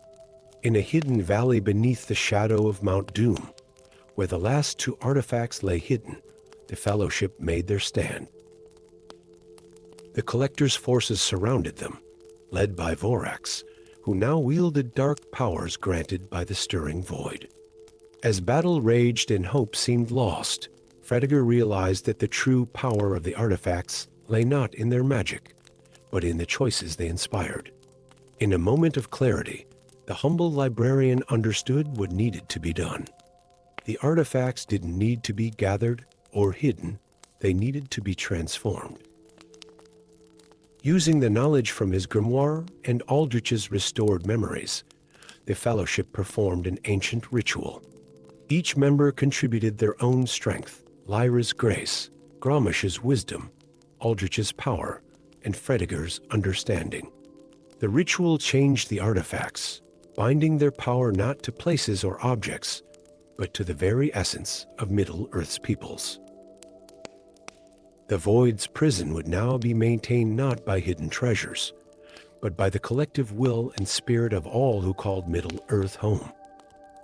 S1: In a hidden valley beneath the shadow of Mount Doom, where the last two artifacts lay hidden, the Fellowship made their stand. The Collector's forces surrounded them, led by Vorax, who now wielded dark powers granted by the stirring void. As battle raged and hope seemed lost, Fredegar realized that the true power of the artifacts lay not in their magic, but in the choices they inspired. In a moment of clarity, the humble librarian understood what needed to be done. The artifacts didn't need to be gathered or hidden, they needed to be transformed. Using the knowledge from his grimoire and Aldrich's restored memories, the Fellowship performed an ancient ritual. Each member contributed their own strength: Lyra's grace, Gromish's wisdom, Aldrich's power, and Fredegar's understanding. The ritual changed the artifacts, binding their power not to places or objects, but to the very essence of Middle-earth's peoples. The Void's prison would now be maintained not by hidden treasures, but by the collective will and spirit of all who called Middle-earth home.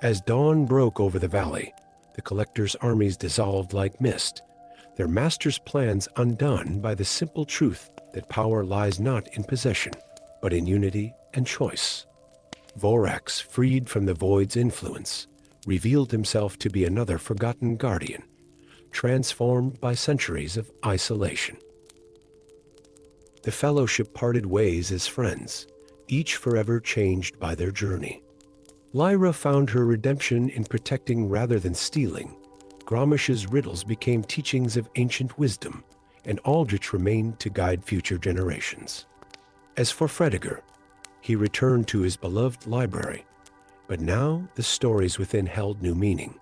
S1: As dawn broke over the valley, the Collector's armies dissolved like mist, their master's plans undone by the simple truth that power lies not in possession, but in unity and choice. Vorax, freed from the Void's influence, revealed himself to be another forgotten guardian, transformed by centuries of isolation. The Fellowship parted ways as friends, each forever changed by their journey. Lyra found her redemption in protecting rather than stealing. Gromish's riddles became teachings of ancient wisdom, and Aldrich remained to guide future generations. As for Fredegar, he returned to his beloved library, but now the stories within held new meaning.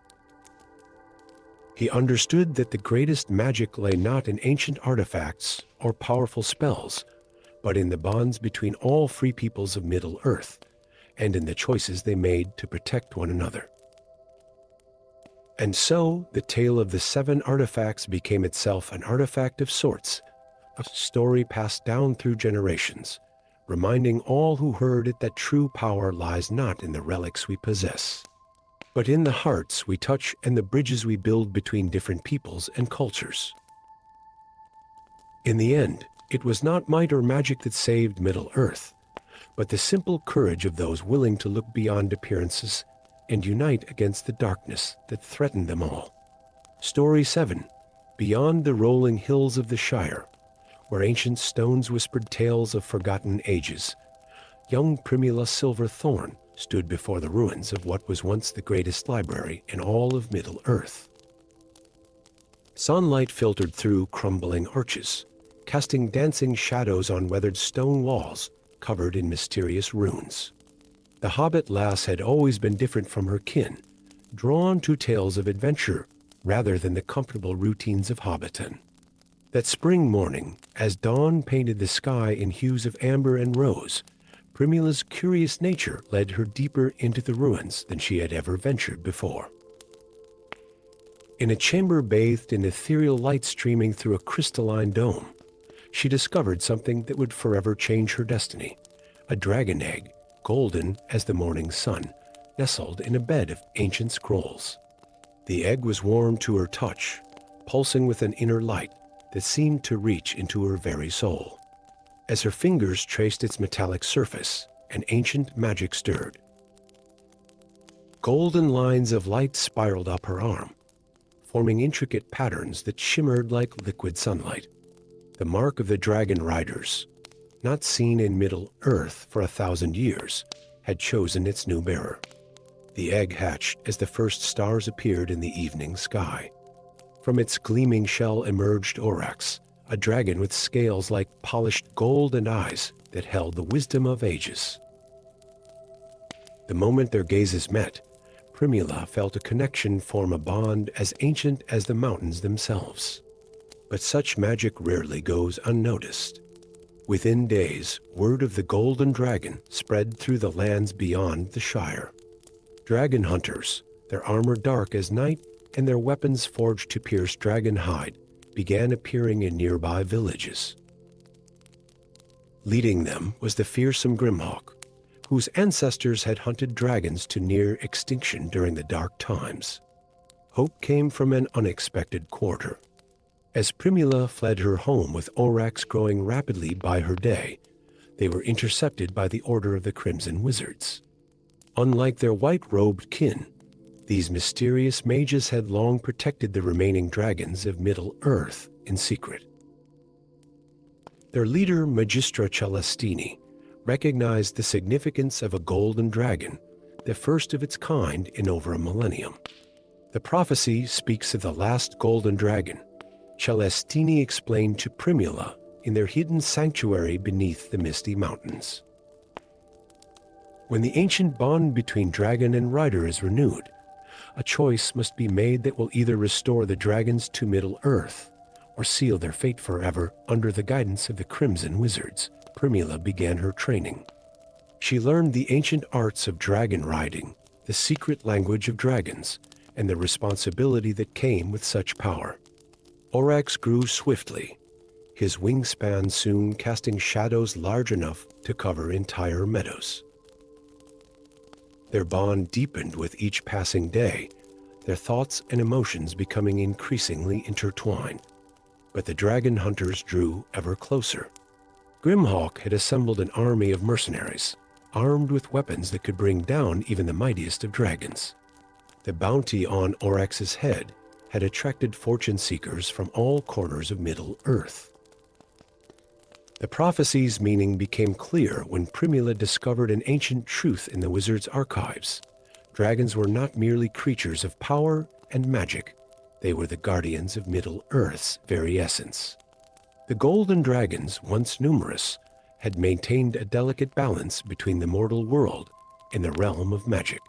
S1: He understood that the greatest magic lay not in ancient artifacts or powerful spells, but in the bonds between all free peoples of Middle-earth, and in the choices they made to protect one another. And so, the tale of the 7 artifacts became itself an artifact of sorts, a story passed down through generations, reminding all who heard it that true power lies not in the relics we possess, but in the hearts we touch and the bridges we build between different peoples and cultures. In the end, it was not might or magic that saved Middle-earth, but the simple courage of those willing to look beyond appearances and unite against the darkness that threatened them all. Story 7. Beyond the rolling hills of the Shire, where ancient stones whispered tales of forgotten ages, young Primula Silverthorn stood before the ruins of what was once the greatest library in all of Middle-earth. Sunlight filtered through crumbling arches, casting dancing shadows on weathered stone walls covered in mysterious runes. The hobbit lass had always been different from her kin, drawn to tales of adventure rather than the comfortable routines of Hobbiton. That spring morning, as dawn painted the sky in hues of amber and rose, Primula's curious nature led her deeper into the ruins than she had ever ventured before. In a chamber bathed in ethereal light streaming through a crystalline dome, she discovered something that would forever change her destiny. A dragon egg, golden as the morning sun, nestled in a bed of ancient scrolls. The egg was warm to her touch, pulsing with an inner light that seemed to reach into her very soul. As her fingers traced its metallic surface, an ancient magic stirred. Golden lines of light spiraled up her arm, forming intricate patterns that shimmered like liquid sunlight. The mark of the dragon riders, not seen in Middle-earth for 1,000 years, had chosen its new bearer. The egg hatched as the first stars appeared in the evening sky. From its gleaming shell emerged Aurochs, a dragon with scales like polished gold and eyes that held the wisdom of ages. The moment their gazes met, Primula felt a connection form a bond as ancient as the mountains themselves. But such magic rarely goes unnoticed. Within days, word of the golden dragon spread through the lands beyond the Shire. Dragon hunters, their armor dark as night and their weapons forged to pierce dragon hide, began appearing in nearby villages. Leading them was the fearsome Grimhawk, whose ancestors had hunted dragons to near extinction during the dark times. Hope came from an unexpected quarter. As Primula fled her home with Aurochs growing rapidly by her day, they were intercepted by the Order of the Crimson Wizards. Unlike their white-robed kin, these mysterious mages had long protected the remaining dragons of Middle-earth in secret. Their leader, Magistra Celestini, recognized the significance of a golden dragon, the first of its kind in over a millennium. The prophecy speaks of the last golden dragon, Celestini explained to Primula in their hidden sanctuary beneath the misty mountains. When the ancient bond between dragon and rider is renewed, a choice must be made that will either restore the dragons to Middle-earth or seal their fate forever under the guidance of the Crimson Wizards. Primula began her training. She learned the ancient arts of dragon riding, the secret language of dragons, and the responsibility that came with such power. Aurochs grew swiftly, his wingspan soon casting shadows large enough to cover entire meadows. Their bond deepened with each passing day, their thoughts and emotions becoming increasingly intertwined. But the dragon hunters drew ever closer. Grimhawk had assembled an army of mercenaries, armed with weapons that could bring down even the mightiest of dragons. The bounty on Aurochs's head had attracted fortune seekers from all corners of Middle-earth. The prophecy's meaning became clear when Primula discovered an ancient truth in the wizard's archives. Dragons were not merely creatures of power and magic. They were the guardians of Middle-earth's very essence. The golden dragons, once numerous, had maintained a delicate balance between the mortal world and the realm of magic.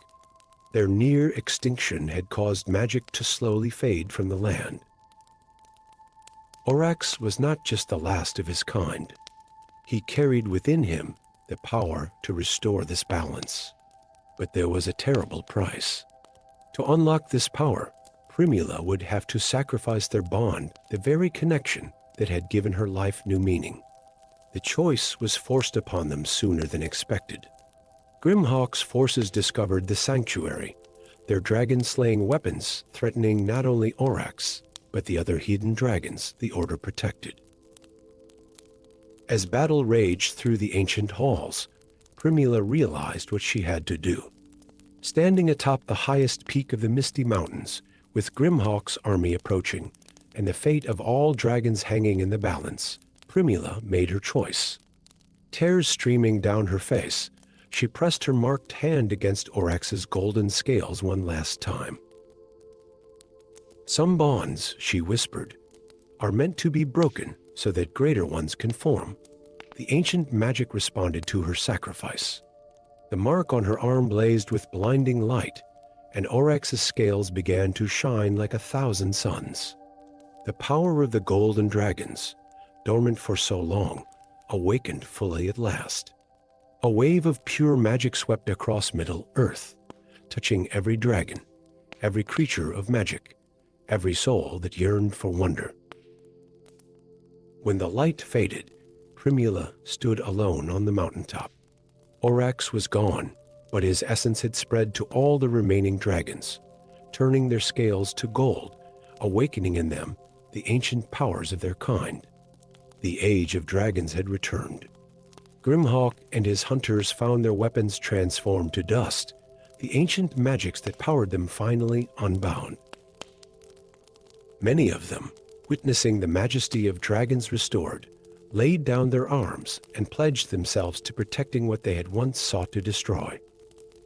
S1: Their near extinction had caused magic to slowly fade from the land. Aurochs was not just the last of his kind. He carried within him the power to restore this balance. But there was a terrible price. To unlock this power, Primula would have to sacrifice their bond, the very connection that had given her life new meaning. The choice was forced upon them sooner than expected. Grimhawk's forces discovered the sanctuary, their dragon-slaying weapons threatening not only Aurochs, but the other hidden dragons the Order protected. As battle raged through the ancient halls, Primula realized what she had to do. Standing atop the highest peak of the Misty Mountains, with Grimhawk's army approaching, and the fate of all dragons hanging in the balance, Primula made her choice. Tears streaming down her face, she pressed her marked hand against Aurochs's golden scales one last time. Some bonds, she whispered, are meant to be broken so that greater ones can form. The ancient magic responded to her sacrifice. The mark on her arm blazed with blinding light, and Aurochs's scales began to shine like 1,000 suns. The power of the golden dragons, dormant for so long, awakened fully at last. A wave of pure magic swept across Middle-earth, touching every dragon, every creature of magic, every soul that yearned for wonder. When the light faded, Primula stood alone on the mountaintop. Aurochs was gone, but his essence had spread to all the remaining dragons, turning their scales to gold, awakening in them the ancient powers of their kind. The age of dragons had returned. Grimhawk and his hunters found their weapons transformed to dust, the ancient magics that powered them finally unbound. Many of them, witnessing the majesty of dragons restored, laid down their arms and pledged themselves to protecting what they had once sought to destroy.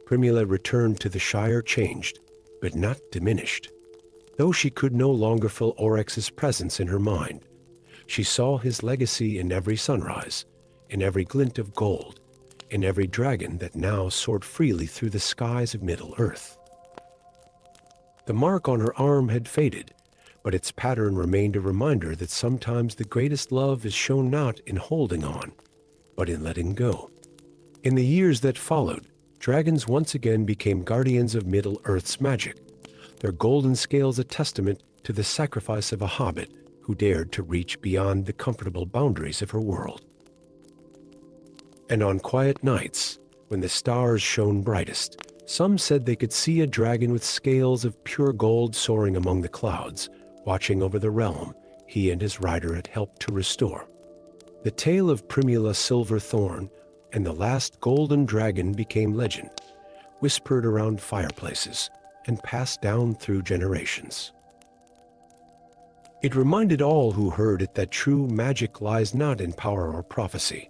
S1: Primula returned to the Shire changed, but not diminished. Though she could no longer feel Aurochs's presence in her mind, she saw his legacy in every sunrise, in every glint of gold, in every dragon that now soared freely through the skies of Middle-earth. The mark on her arm had faded, but its pattern remained a reminder that sometimes the greatest love is shown not in holding on, but in letting go. In the years that followed, dragons once again became guardians of Middle-earth's magic, their golden scales a testament to the sacrifice of a hobbit who dared to reach beyond the comfortable boundaries of her world. And on quiet nights, when the stars shone brightest, some said they could see a dragon with scales of pure gold soaring among the clouds, watching over the realm he and his rider had helped to restore. The tale of Primula Silverthorn and the last golden dragon became legend, whispered around fireplaces and passed down through generations. It reminded all who heard it that true magic lies not in power or prophecy,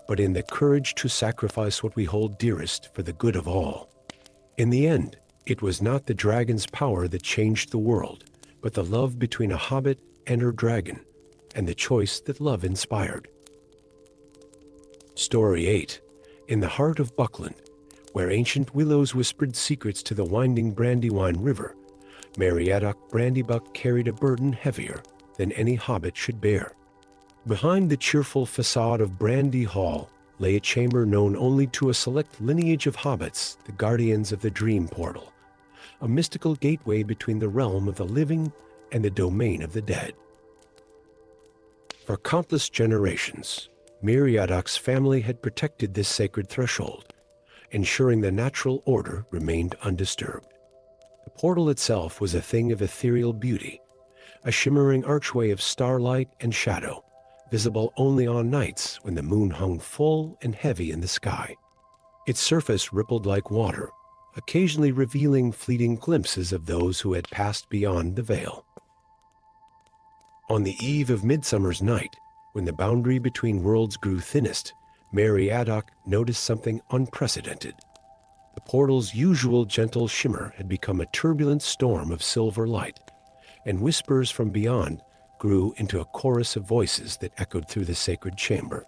S1: but in the courage to sacrifice what we hold dearest for the good of all. In the end, it was not the dragon's power that changed the world, but the love between a hobbit and her dragon, and the choice that love inspired. Story 8. In the heart of Buckland, where ancient willows whispered secrets to the winding Brandywine River, Meriadoc Brandybuck carried a burden heavier than any hobbit should bear. Behind the cheerful facade of Brandy Hall lay a chamber known only to a select lineage of hobbits, the guardians of the Dream Portal, a mystical gateway between the realm of the living and the domain of the dead. For countless generations, Meriadoc's family had protected this sacred threshold, ensuring the natural order remained undisturbed. The portal itself was a thing of ethereal beauty, a shimmering archway of starlight and shadow, visible only on nights when the moon hung full and heavy in the sky. Its surface rippled like water, occasionally revealing fleeting glimpses of those who had passed beyond the veil. On the eve of Midsummer's Night, when the boundary between worlds grew thinnest, Meriadoc noticed something unprecedented. The portal's usual gentle shimmer had become a turbulent storm of silver light, and whispers from beyond grew into a chorus of voices that echoed through the sacred chamber.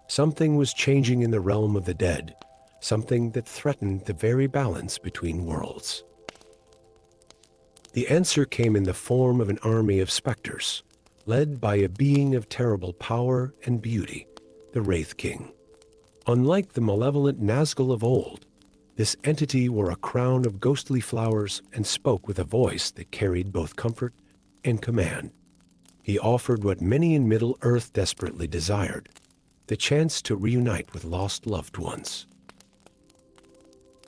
S1: Something was changing in the realm of the dead, something that threatened the very balance between worlds. The answer came in the form of an army of specters, led by a being of terrible power and beauty, the Wraith King. Unlike the malevolent Nazgul of old, this entity wore a crown of ghostly flowers and spoke with a voice that carried both comfort and command. He offered what many in Middle-earth desperately desired, the chance to reunite with lost loved ones.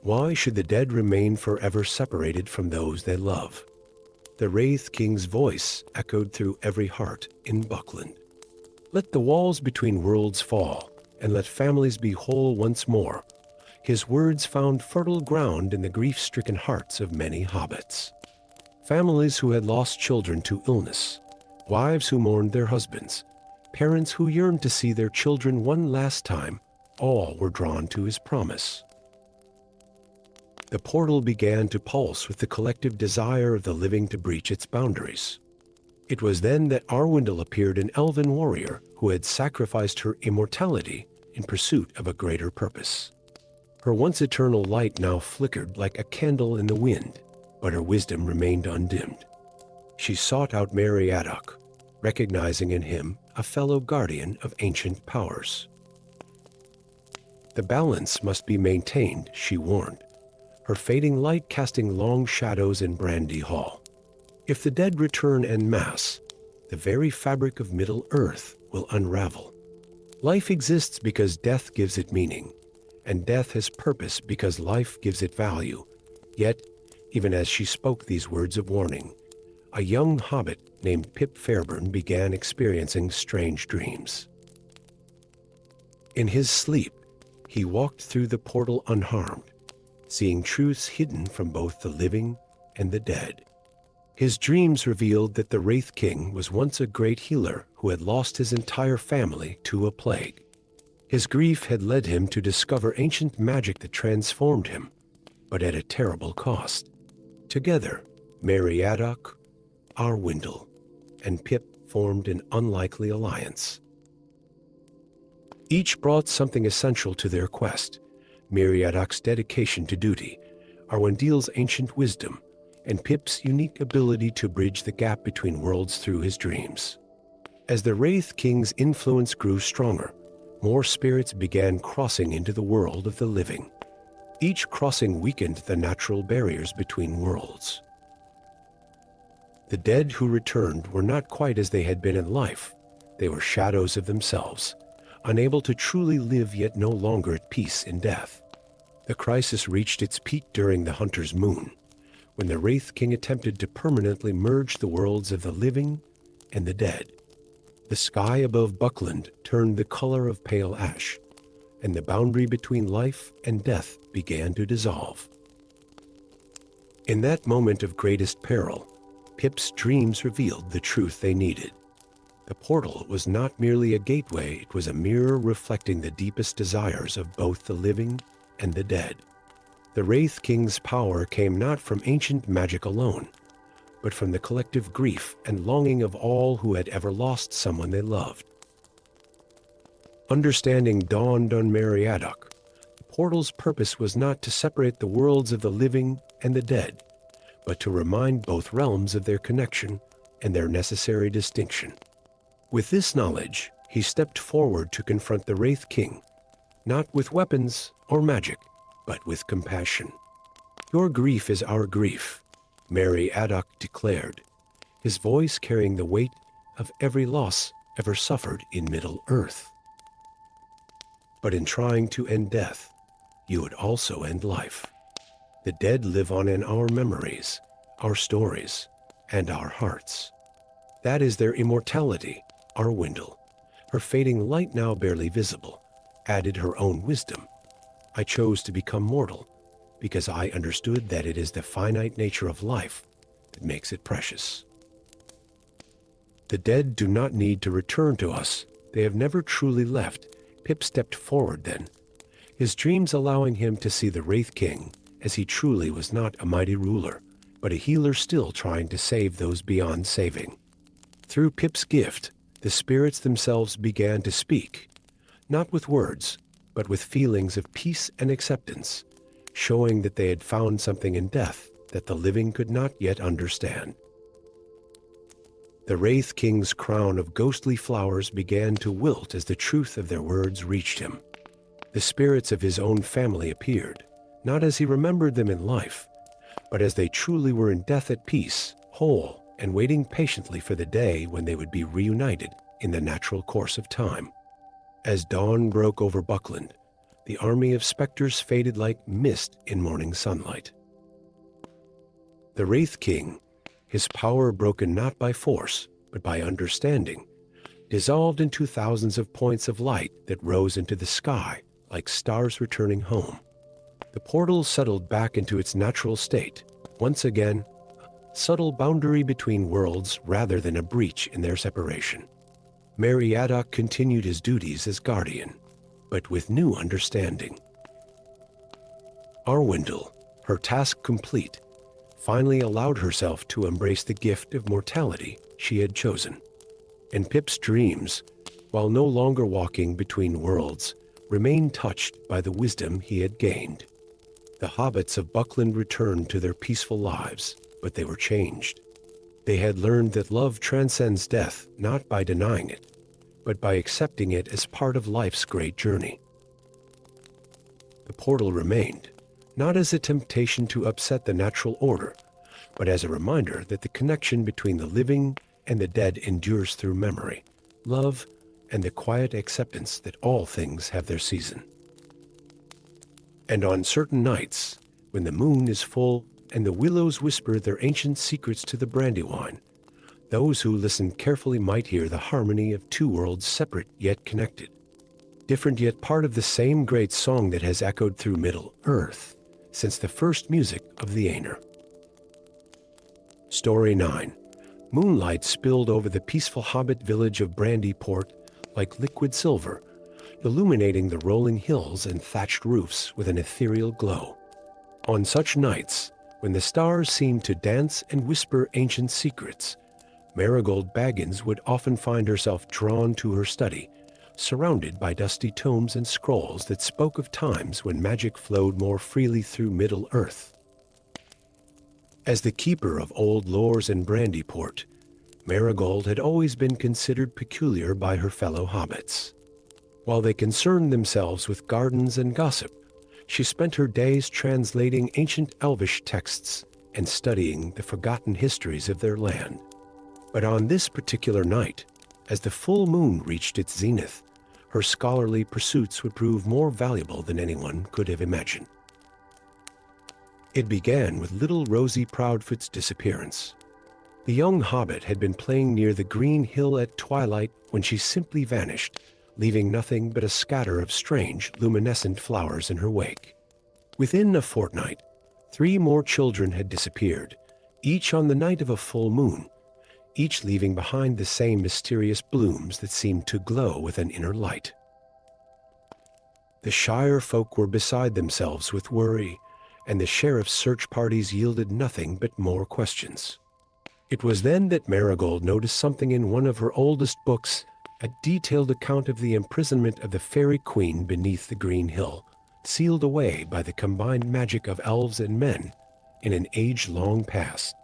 S1: Why should the dead remain forever separated from those they love? The Wraith King's voice echoed through every heart in Buckland. Let the walls between worlds fall, and let families be whole once more. His words found fertile ground in the grief-stricken hearts of many hobbits. Families who had lost children to illness, wives who mourned their husbands, parents who yearned to see their children one last time, all were drawn to his promise. The portal began to pulse with the collective desire of the living to breach its boundaries. It was then that Arwindle appeared, an elven warrior who had sacrificed her immortality in pursuit of a greater purpose. Her once eternal light now flickered like a candle in the wind, but her wisdom remained undimmed. She sought out Meriadoc, recognizing in him a fellow guardian of ancient powers. The balance must be maintained, she warned, her fading light casting long shadows in Brandy Hall. If the dead return en masse, the very fabric of Middle-earth will unravel. Life exists because death gives it meaning, and death has purpose because life gives it value. Yet, even as she spoke these words of warning, a young hobbit named Pip Fairburn began experiencing strange dreams. In his sleep, he walked through the portal unharmed, seeing truths hidden from both the living and the dead. His dreams revealed that the Wraith King was once a great healer who had lost his entire family to a plague. His grief had led him to discover ancient magic that transformed him, but at a terrible cost. Together, Meriadoc, Arwindle, and Pip formed an unlikely alliance. Each brought something essential to their quest: Meriadoc's dedication to duty, Arwindle's ancient wisdom, and Pip's unique ability to bridge the gap between worlds through his dreams. As the Wraith King's influence grew stronger, more spirits began crossing into the world of the living. Each crossing weakened the natural barriers between worlds. The dead who returned were not quite as they had been in life. They were shadows of themselves, unable to truly live yet no longer at peace in death. The crisis reached its peak during the Hunter's Moon, when the Wraith King attempted to permanently merge the worlds of the living and the dead. The sky above Buckland turned the color of pale ash, and the boundary between life and death began to dissolve. In that moment of greatest peril, Pip's dreams revealed the truth they needed. The portal was not merely a gateway, it was a mirror reflecting the deepest desires of both the living and the dead. The Wraith King's power came not from ancient magic alone, but from the collective grief and longing of all who had ever lost someone they loved. Understanding dawned on Meriadoc. The portal's purpose was not to separate the worlds of the living and the dead, but to remind both realms of their connection and their necessary distinction. With this knowledge, he stepped forward to confront the Wraith King, not with weapons or magic, but with compassion. "Your grief is our grief," Meriadoc declared, his voice carrying the weight of every loss ever suffered in Middle-earth. "But in trying to end death, you would also end life. The dead live on in our memories, our stories, and our hearts. That is their immortality." Arwindle, her fading light now barely visible, added her own wisdom. "I chose to become mortal because I understood that it is the finite nature of life that makes it precious. The dead do not need to return to us. They have never truly left." Pip stepped forward then, his dreams allowing him to see the Wraith King as he truly was not a mighty ruler, but a healer still trying to save those beyond saving. Through Pip's gift, the spirits themselves began to speak, not with words, but with feelings of peace and acceptance, showing that they had found something in death that the living could not yet understand. The Wraith King's crown of ghostly flowers began to wilt as the truth of their words reached him. The spirits of his own family appeared, not as he remembered them in life, but as they truly were in death at peace, whole, and waiting patiently for the day when they would be reunited in the natural course of time. As dawn broke over Buckland, the army of specters faded like mist in morning sunlight. The Wraith King, his power broken not by force, but by understanding, dissolved into thousands of points of light that rose into the sky like stars returning home. The portal settled back into its natural state, once again, a subtle boundary between worlds rather than a breach in their separation. Meriadoc continued his duties as guardian, but with new understanding. Arwindle, her task complete, finally allowed herself to embrace the gift of mortality she had chosen. And Pip's dreams, while no longer walking between worlds, remained touched by the wisdom he had gained. The hobbits of Buckland returned to their peaceful lives, but they were changed. They had learned that love transcends death not by denying it, but by accepting it as part of life's great journey. The portal remained, not as a temptation to upset the natural order, but as a reminder that the connection between the living and the dead endures through memory, love, and the quiet acceptance that all things have their season. And on certain nights, when the moon is full and the willows whisper their ancient secrets to the Brandywine, those who listen carefully might hear the harmony of two worlds separate yet connected, different yet part of the same great song that has echoed through Middle-earth since the first music of the Aener. Story 9. Moonlight spilled over the peaceful hobbit village of Brandyport like liquid silver, illuminating the rolling hills and thatched roofs with an ethereal glow. On such nights, when the stars seemed to dance and whisper ancient secrets, Marigold Baggins would often find herself drawn to her study, surrounded by dusty tomes and scrolls that spoke of times when magic flowed more freely through Middle-earth. As the keeper of old lores in Brandyport, Marigold had always been considered peculiar by her fellow hobbits. While they concerned themselves with gardens and gossip, she spent her days translating ancient Elvish texts and studying the forgotten histories of their land. But on this particular night, as the full moon reached its zenith, her scholarly pursuits would prove more valuable than anyone could have imagined. It began with little Rosie Proudfoot's disappearance. The young hobbit had been playing near the green hill at twilight when she simply vanished, leaving nothing but a scatter of strange, luminescent flowers in her wake. Within a fortnight, 3 more children had disappeared, each on the night of a full moon, each leaving behind the same mysterious blooms that seemed to glow with an inner light. The Shire folk were beside themselves with worry, and the sheriff's search parties yielded nothing but more questions. It was then that Marigold noticed something in one of her oldest books, a detailed account of the imprisonment of the fairy queen beneath the green hill, sealed away by the combined magic of elves and men in an age long past.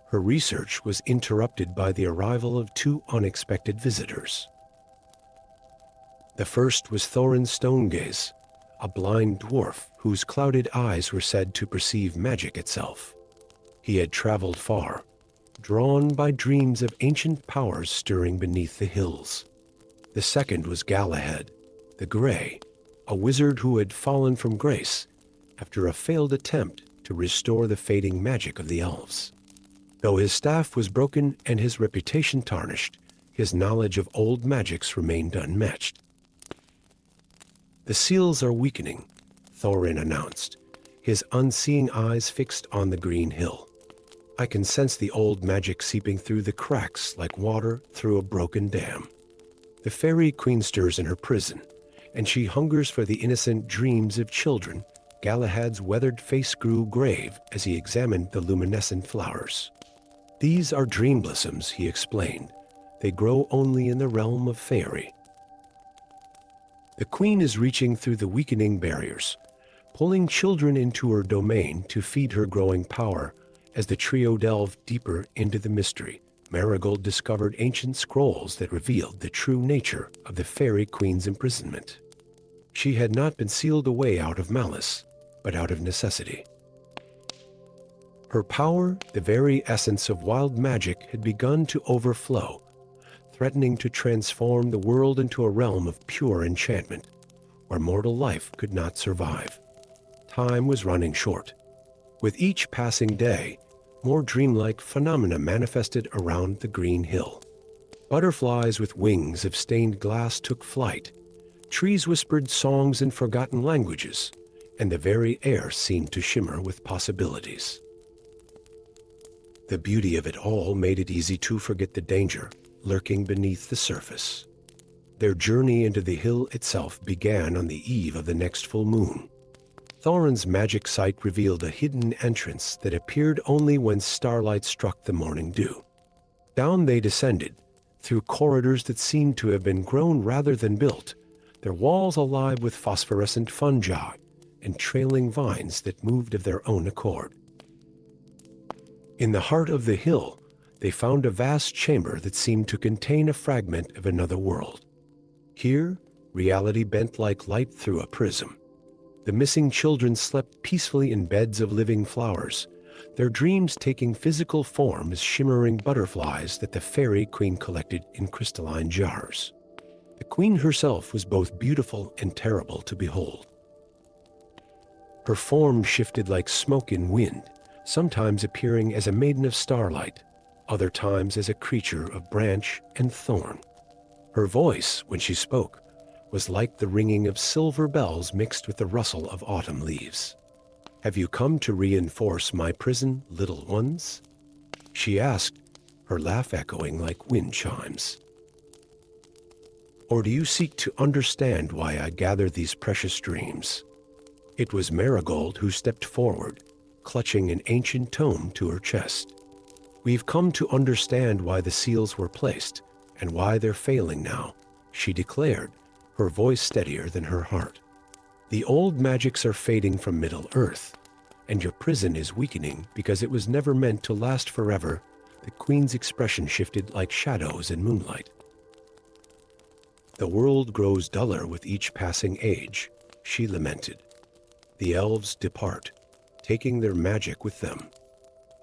S1: Her research was interrupted by the arrival of 2 unexpected visitors. The first was Thorin Stonegaze, a blind dwarf whose clouded eyes were said to perceive magic itself. He had traveled far, drawn by dreams of ancient powers stirring beneath the hills. The second was Galahad, the Grey, a wizard who had fallen from grace after a failed attempt to restore the fading magic of the elves. Though his staff was broken and his reputation tarnished, his knowledge of old magics remained unmatched. "The seals are weakening," Thorin announced, his unseeing eyes fixed on the green hill. "I can sense the old magic seeping through the cracks like water through a broken dam. The fairy queen stirs in her prison, and she hungers for the innocent dreams of children." Galahad's weathered face grew grave as he examined the luminescent flowers. "These are dream blossoms," he explained. "They grow only in the realm of fairy. The queen is reaching through the weakening barriers, pulling children into her domain to feed her growing power." As the trio delved deeper into the mystery, Marigold discovered ancient scrolls that revealed the true nature of the fairy queen's imprisonment. She had not been sealed away out of malice, but out of necessity. Her power, the very essence of wild magic, had begun to overflow, threatening to transform the world into a realm of pure enchantment, where mortal life could not survive. Time was running short. With each passing day, more dreamlike phenomena manifested around the green hill. Butterflies with wings of stained glass took flight, trees whispered songs in forgotten languages, and the very air seemed to shimmer with possibilities. The beauty of it all made it easy to forget the danger lurking beneath the surface. Their journey into the hill itself began on the eve of the next full moon. Thorin's magic sight revealed a hidden entrance that appeared only when starlight struck the morning dew. Down they descended, through corridors that seemed to have been grown rather than built, their walls alive with phosphorescent fungi and trailing vines that moved of their own accord. In the heart of the hill, they found a vast chamber that seemed to contain a fragment of another world. Here, reality bent like light through a prism. The missing children slept peacefully in beds of living flowers, their dreams taking physical form as shimmering butterflies that the fairy queen collected in crystalline jars. The queen herself was both beautiful and terrible to behold. Her form shifted like smoke in wind, sometimes appearing as a maiden of starlight, other times as a creature of branch and thorn. Her voice, when she spoke, was like the ringing of silver bells mixed with the rustle of autumn leaves. "Have you come to reinforce my prison, little ones?" she asked, her laugh echoing like wind chimes. "Or do you seek to understand why I gather these precious dreams?" It was Marigold who stepped forward, clutching an ancient tome to her chest. "We've come to understand why the seals were placed, and why they're failing now," she declared, her voice steadier than her heart. "The old magics are fading from Middle-earth, and your prison is weakening because it was never meant to last forever." The queen's expression shifted like shadows in moonlight. "The world grows duller with each passing age," she lamented. "The elves depart, taking their magic with them.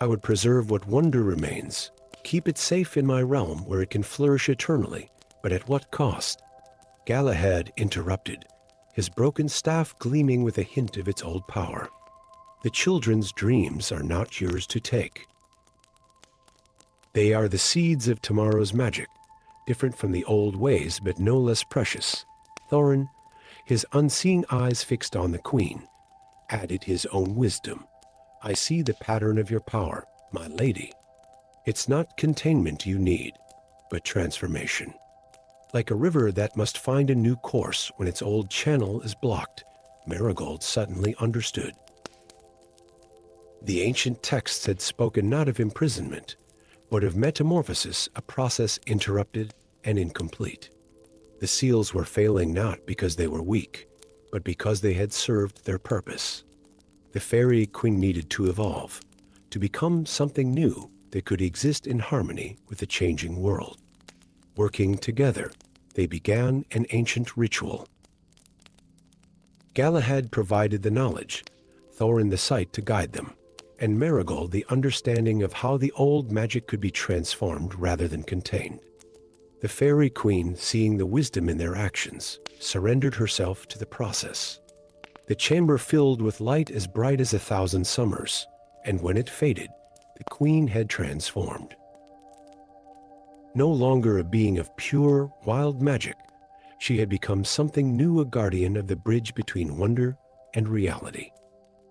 S1: I would preserve what wonder remains, keep it safe in my realm where it can flourish eternally, but at what cost?" Galahad interrupted, his broken staff gleaming with a hint of its old power. "The children's dreams are not yours to take. They are the seeds of tomorrow's magic, different from the old ways but no less precious." Thorin, his unseeing eyes fixed on the queen, added his own wisdom. "I see the pattern of your power, my lady. It's not containment you need, but transformation. Like a river that must find a new course when its old channel is blocked." Marigold suddenly understood. The ancient texts had spoken not of imprisonment, but of metamorphosis, a process interrupted and incomplete. The seals were failing not because they were weak, but because they had served their purpose. The fairy queen needed to evolve, to become something new that could exist in harmony with the changing world. Working together, they began an ancient ritual. Galahad provided the knowledge, Thorin the sight to guide them, and Marigold the understanding of how the old magic could be transformed rather than contained. The fairy queen, seeing the wisdom in their actions, surrendered herself to the process. The chamber filled with light as bright as 1,000 summers, and when it faded, the queen had transformed. No longer a being of pure, wild magic, she had become something new, a guardian of the bridge between wonder and reality.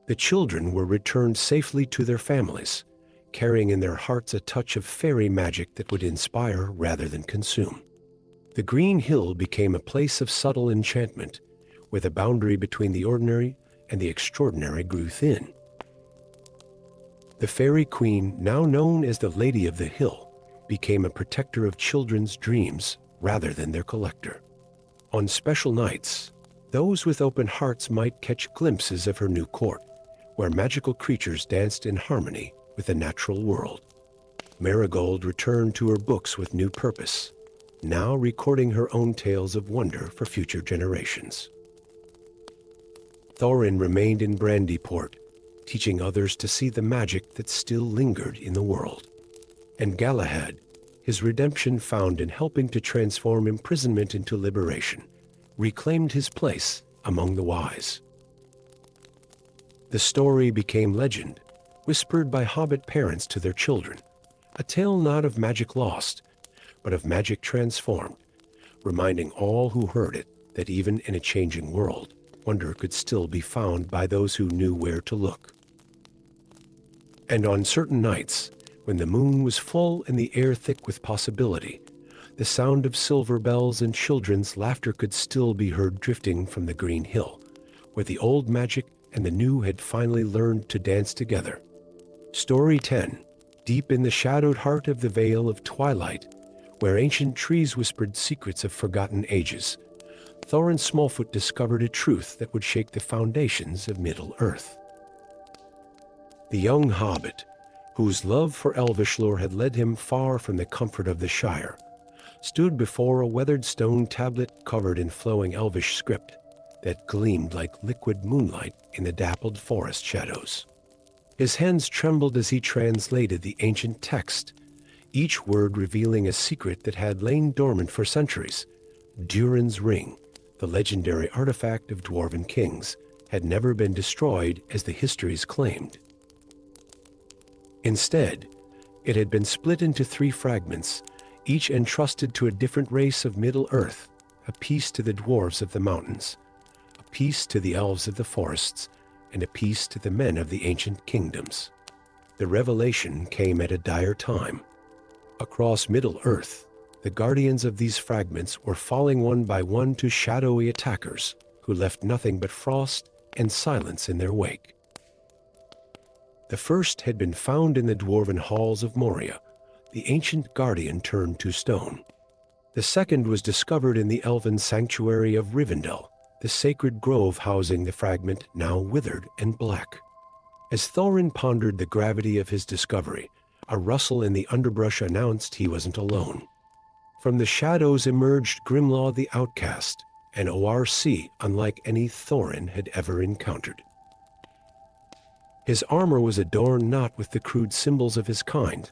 S1: The children were returned safely to their families, carrying in their hearts a touch of fairy magic that would inspire rather than consume. The green hill became a place of subtle enchantment, where the boundary between the ordinary and the extraordinary grew thin. The fairy queen, now known as the Lady of the Hill, became a protector of children's dreams rather than their collector. On special nights, those with open hearts might catch glimpses of her new court, where magical creatures danced in harmony with the natural world. Marigold returned to her books with new purpose, now recording her own tales of wonder for future generations. Thorin remained in Brandyport, teaching others to see the magic that still lingered in the world. And Galahad, his redemption found in helping to transform imprisonment into liberation, reclaimed his place among the wise. The story became legend, whispered by hobbit parents to their children, a tale not of magic lost, but of magic transformed, reminding all who heard it that even in a changing world, wonder could still be found by those who knew where to look. And on certain nights, when the moon was full and the air thick with possibility, the sound of silver bells and children's laughter could still be heard drifting from the green hill, where the old magic and the new had finally learned to dance together. Story 10. Deep in the shadowed heart of the Vale of Twilight, where ancient trees whispered secrets of forgotten ages, Thorin Smallfoot discovered a truth that would shake the foundations of Middle-earth. The young hobbit, whose love for elvish lore had led him far from the comfort of the Shire, stood before a weathered stone tablet covered in flowing elvish script that gleamed like liquid moonlight in the dappled forest shadows. His hands trembled as he translated the ancient text, each word revealing a secret that had lain dormant for centuries, Durin's ring, the legendary artifact of dwarven kings, had never been destroyed as the histories claimed. Instead, it had been split into 3 fragments, each entrusted to a different race of Middle-earth, a piece to the dwarves of the mountains, a piece to the elves of the forests, and a piece to the men of the ancient kingdoms. The revelation came at a dire time. Across Middle-earth, the guardians of these fragments were falling one by one to shadowy attackers who left nothing but frost and silence in their wake. The first had been found in the dwarven halls of Moria, the ancient guardian turned to stone. The second was discovered in the elven sanctuary of Rivendell, the sacred grove housing the fragment now withered and black. As Thorin pondered the gravity of his discovery, a rustle in the underbrush announced he wasn't alone. From the shadows emerged Grimlaw the Outcast, an ORC unlike any Thorin had ever encountered. His armor was adorned not with the crude symbols of his kind,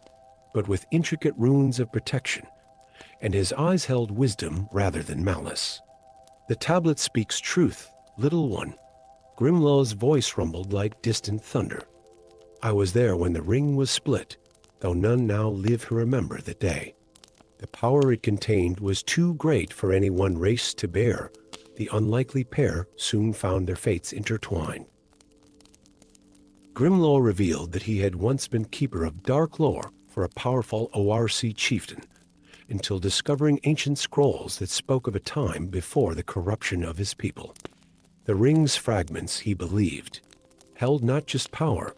S1: but with intricate runes of protection, and his eyes held wisdom rather than malice. "The tablet speaks truth, little one." Grimlaw's voice rumbled like distant thunder. "I was there when the ring was split, though none now live who remember the day. The power it contained was too great for any one race to bear. The unlikely pair soon found their fates intertwined." Grimlaw revealed that he had once been keeper of dark lore for a powerful ORC chieftain, until discovering ancient scrolls that spoke of a time before the corruption of his people. The ring's fragments, he believed, held not just power,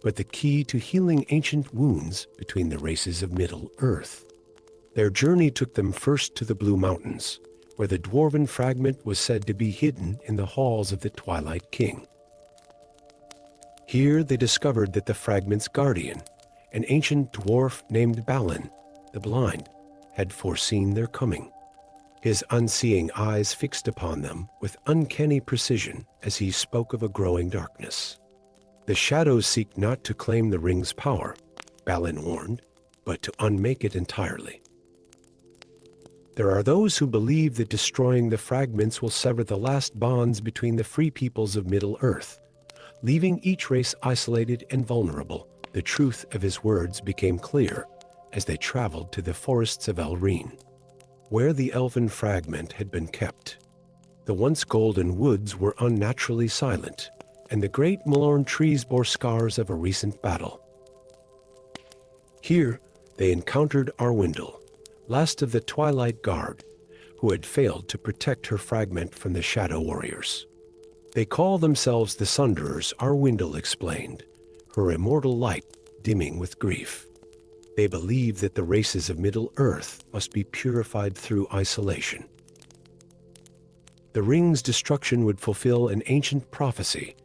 S1: but the key to healing ancient wounds between the races of Middle-earth. Their journey took them first to the Blue Mountains, where the dwarven fragment was said to be hidden in the halls of the Twilight King. Here they discovered that the fragment's guardian, an ancient dwarf named Balin, the Blind, had foreseen their coming. His unseeing eyes fixed upon them with uncanny precision as he spoke of a growing darkness. "The shadows seek not to claim the ring's power," Balin warned, "but to unmake it entirely. There are those who believe that destroying the fragments will sever the last bonds between the free peoples of Middle-earth, leaving each race isolated and vulnerable." The truth of his words became clear as they traveled to the forests of Elrine, where the elven fragment had been kept. The once golden woods were unnaturally silent, and the great Malorn trees bore scars of a recent battle. Here they encountered Arwindel, last of the Twilight Guard, who had failed to protect her fragment from the Shadow Warriors. "They call themselves the Sunderers," Arwindel explained, her immortal light dimming with grief. "They believe that the races of Middle-earth must be purified through isolation. The ring's destruction would fulfill an ancient prophecy,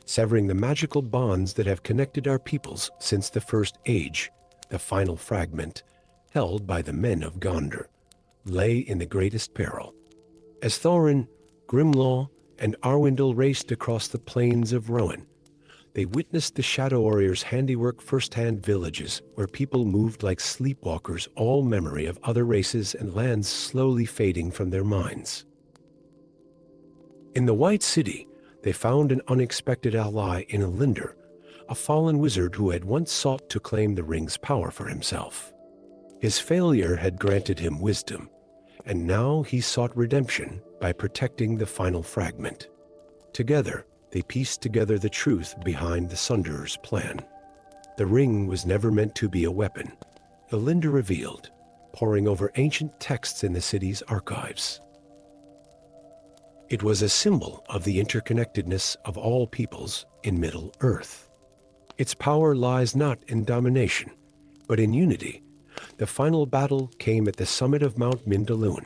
S1: severing the magical bonds that have connected our peoples since the First Age. The final fragment, held by the men of Gondor, lay in the greatest peril." As Thorin, Grimlaw, and Arwindel raced across the plains of Rohan, they witnessed the Shadow Warriors' handiwork firsthand. Villages where people moved like sleepwalkers, all memory of other races and lands slowly fading from their minds. In the White City, they found an unexpected ally in Linder, a fallen wizard who had once sought to claim the ring's power for himself. His failure had granted him wisdom, and now he sought redemption by protecting the final fragment. Together, they pieced together the truth behind the Sunderers' plan. The ring was never meant to be a weapon, Elinda revealed, poring over ancient texts in the city's archives. It was a symbol of the interconnectedness of all peoples in Middle-earth. Its power lies not in domination, but in unity. The final battle came at the summit of Mount Mindaloon,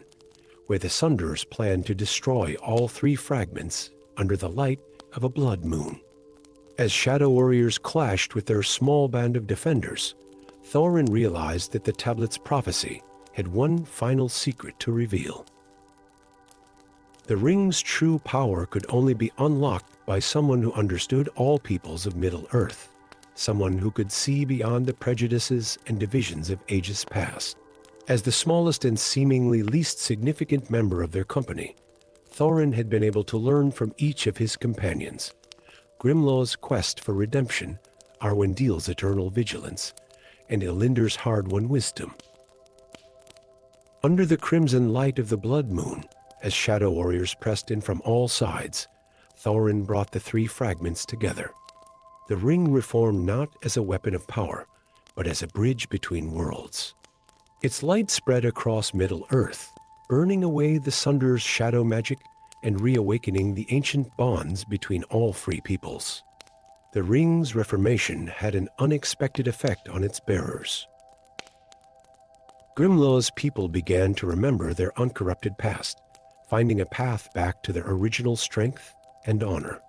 S1: where the Sunderers planned to destroy all 3 fragments under the light of a blood moon. As Shadow Warriors clashed with their small band of defenders, Thorin realized that the tablet's prophecy had one final secret to reveal. The ring's true power could only be unlocked by someone who understood all peoples of Middle-earth, someone who could see beyond the prejudices and divisions of ages past. As the smallest and seemingly least significant member of their company, Thorin had been able to learn from each of his companions. Grimlaw's quest for redemption, Arwendel's eternal vigilance, and Elinder's hard-won wisdom. Under the crimson light of the blood moon, as shadow warriors pressed in from all sides, Thorin brought the three fragments together. The ring reformed not as a weapon of power, but as a bridge between worlds. Its light spread across Middle-earth, burning away the Sunder's shadow magic and reawakening the ancient bonds between all free peoples. The ring's reformation had an unexpected effect on its bearers. Grimlaw's people began to remember their uncorrupted past, finding a path back to their original strength and honor.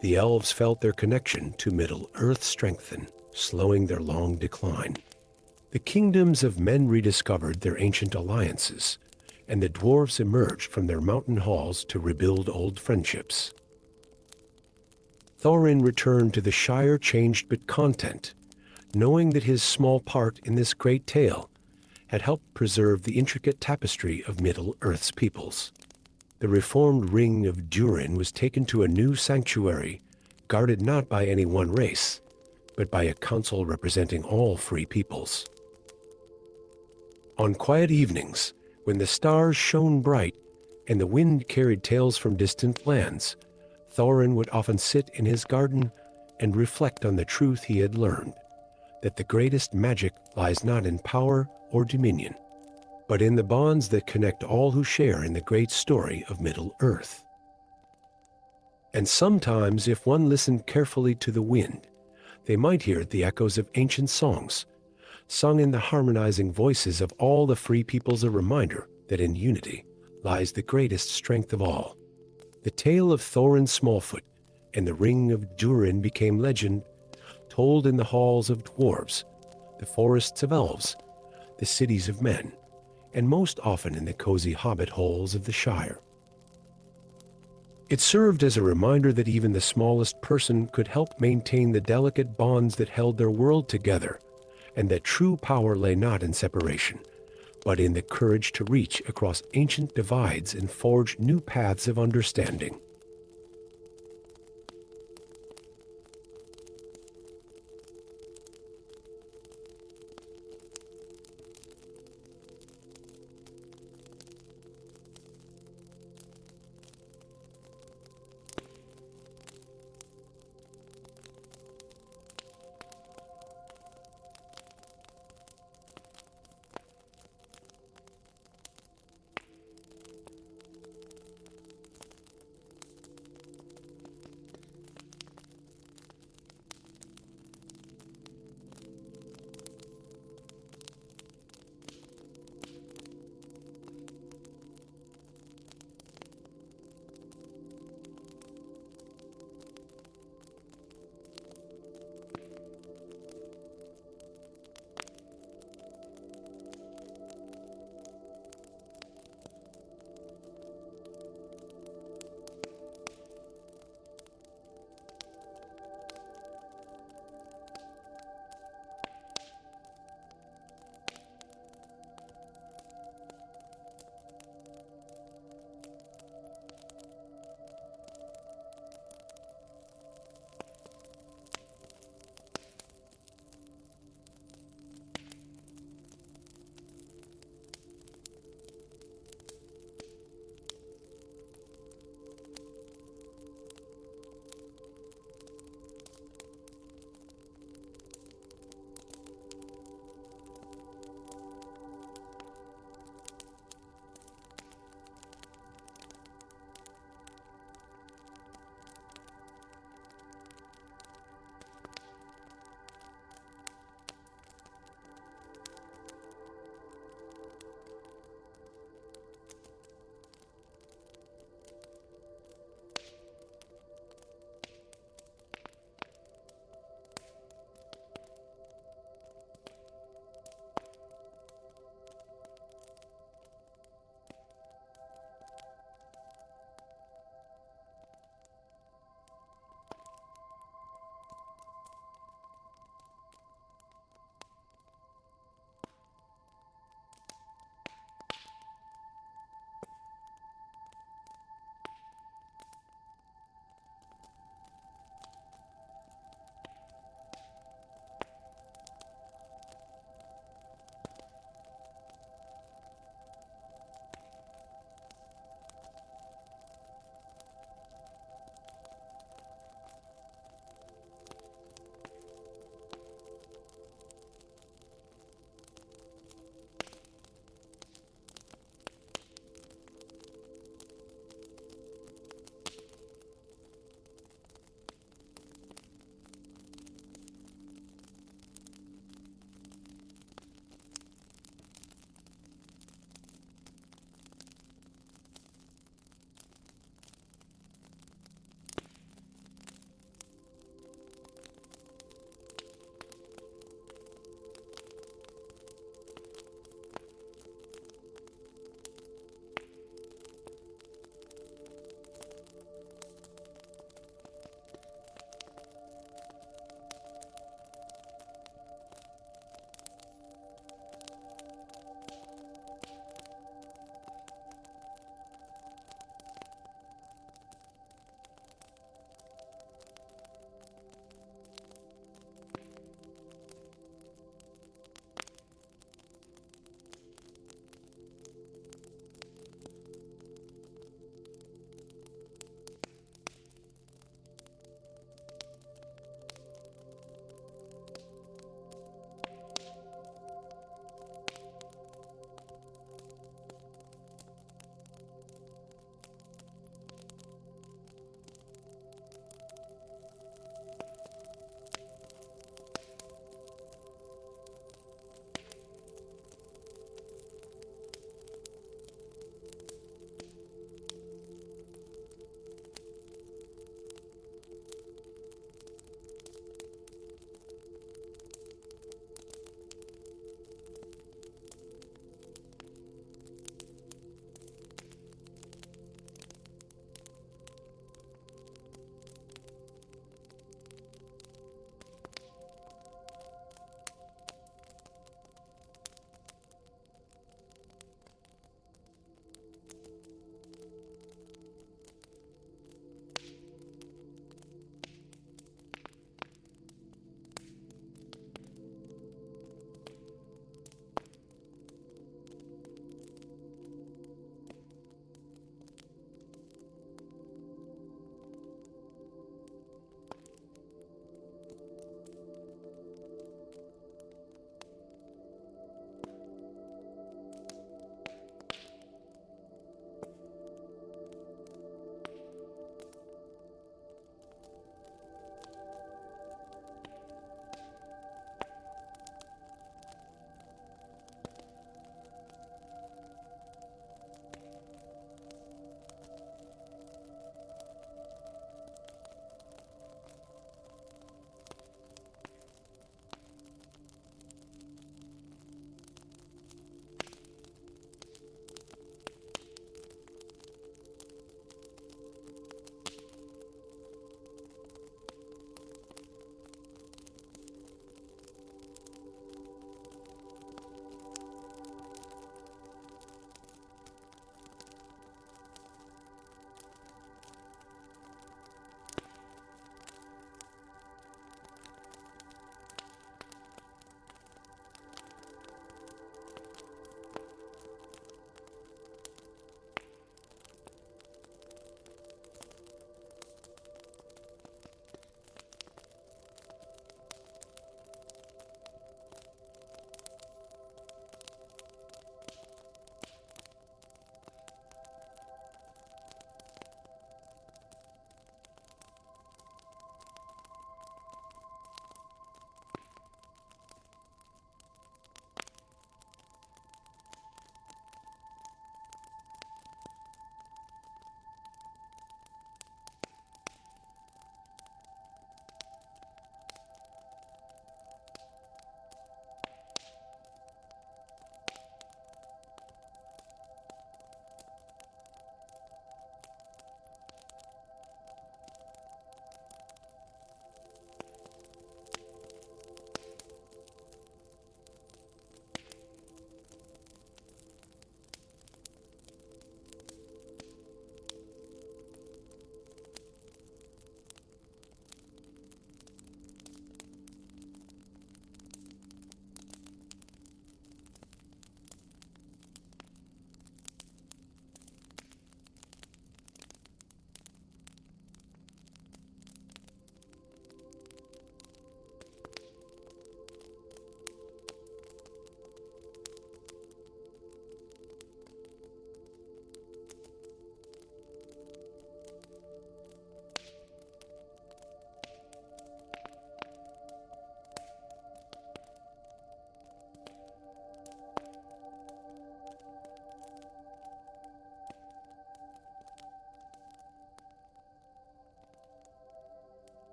S1: The elves felt their connection to Middle-earth strengthen, slowing their long decline. The kingdoms of men rediscovered their ancient alliances, and the dwarves emerged from their mountain halls to rebuild old friendships. Thorin returned to the Shire changed but content, knowing that his small part in this great tale had helped preserve the intricate tapestry of Middle-earth's peoples. The reformed ring of Durin was taken to a new sanctuary, guarded not by any one race, but by a council representing all free peoples. On quiet evenings, when the stars shone bright and the wind carried tales from distant lands, Thorin would often sit in his garden and reflect on the truth he had learned, that the greatest magic lies not in power or dominion, but in the bonds that connect all who share in the great story of Middle-earth. And sometimes, if one listened carefully to the wind, they might hear the echoes of ancient songs, sung in the harmonizing voices of all the free peoples, a reminder that in unity lies the greatest strength of all. The tale of Thorin Smallfoot and the ring of Durin became legend, told in the halls of dwarves, the forests of elves, the cities of men, and most often in the cozy hobbit-holes of the Shire. It served as a reminder that even the smallest person could help maintain the delicate bonds that held their world together, and that true power lay not in separation, but in the courage to reach across ancient divides and forge new paths of understanding.